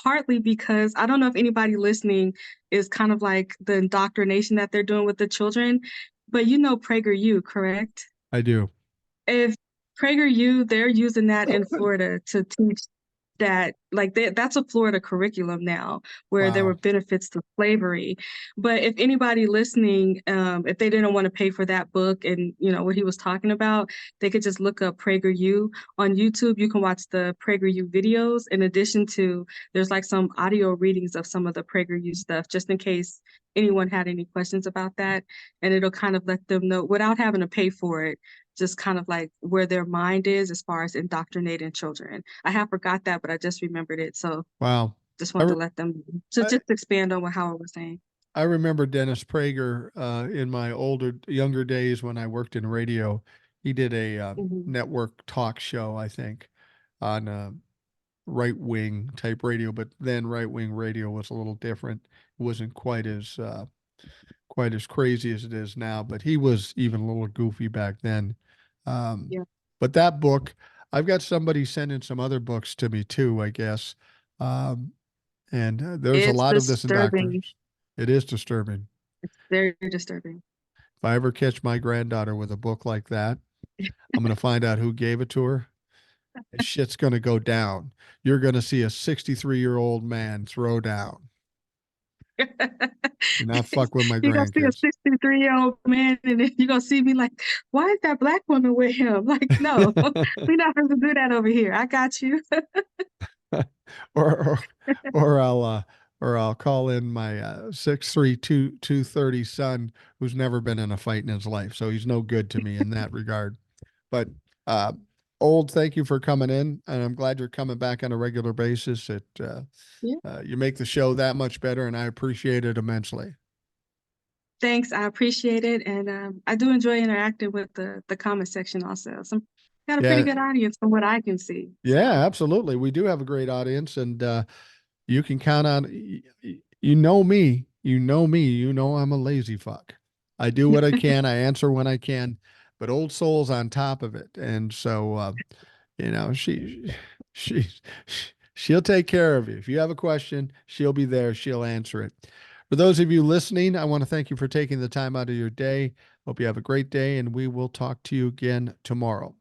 partly because I don't know if anybody listening is kind of like the indoctrination that they're doing with the children, but PragerU, correct? I do. If PragerU, they're using that in Florida to teach that, like, that's a Florida curriculum now where there were Wow. benefits to slavery. But if anybody listening, if they didn't want to pay for that book and what he was talking about, they could just look up PragerU on YouTube. You can watch the PragerU videos in addition to there's like some audio readings of some of the PragerU stuff just in case anyone had any questions about that. And it'll kind of let them know without having to pay for it, just kind of like where their mind is as far as indoctrinating children. I have forgot that, but I just remembered it. So Wow. just I, want re- to let them to I, just expand on what Howard was saying. I remember Dennis Prager in my younger days when I worked in radio. He did a Mhm. network talk show, I think, on right wing type radio, but then right wing radio was a little different. It wasn't quite as crazy as it is now, but he was even a little goofy back then. Um, Yeah. but that book, I've got somebody sending some other books to me too, I guess. Um, and there's a It's lot of this in doctors. disturbing. It is disturbing. It's very disturbing. If I ever catch my granddaughter with a book like that, I'm going to find out who gave it to her. And shit's going to go down. You're going to see a 63-year-old man throw down. Do not fuck with my You're gonna see a grandkids. 63-year-old man, and then you're gonna see me like, why is that black woman with him? Like, no, we're not going to do that over here. I got you. or, or or I'll call in my 6'3", 230 son who's never been in a fight in his life. So he's no good to me in that regard. But uh, old, thank you for coming in, and I'm glad you're coming back on a regular basis. Yeah. You make the show that much better, and I appreciate it immensely. Thanks, I appreciate it, and I do enjoy interacting with the comment section also. So got a pretty Yeah, good audience from what I can see. yeah, So absolutely. We do have a great audience, and you can count on. You know me. You know me. You know I'm a lazy fuck. I do what I can. I answer when I can, but Old Soul's on top of it, and so she she'll take care of you. If you have a question, she'll be there. She'll answer it. For those of you listening, I want to thank you for taking the time out of your day. Hope you have a great day, and we will talk to you again tomorrow.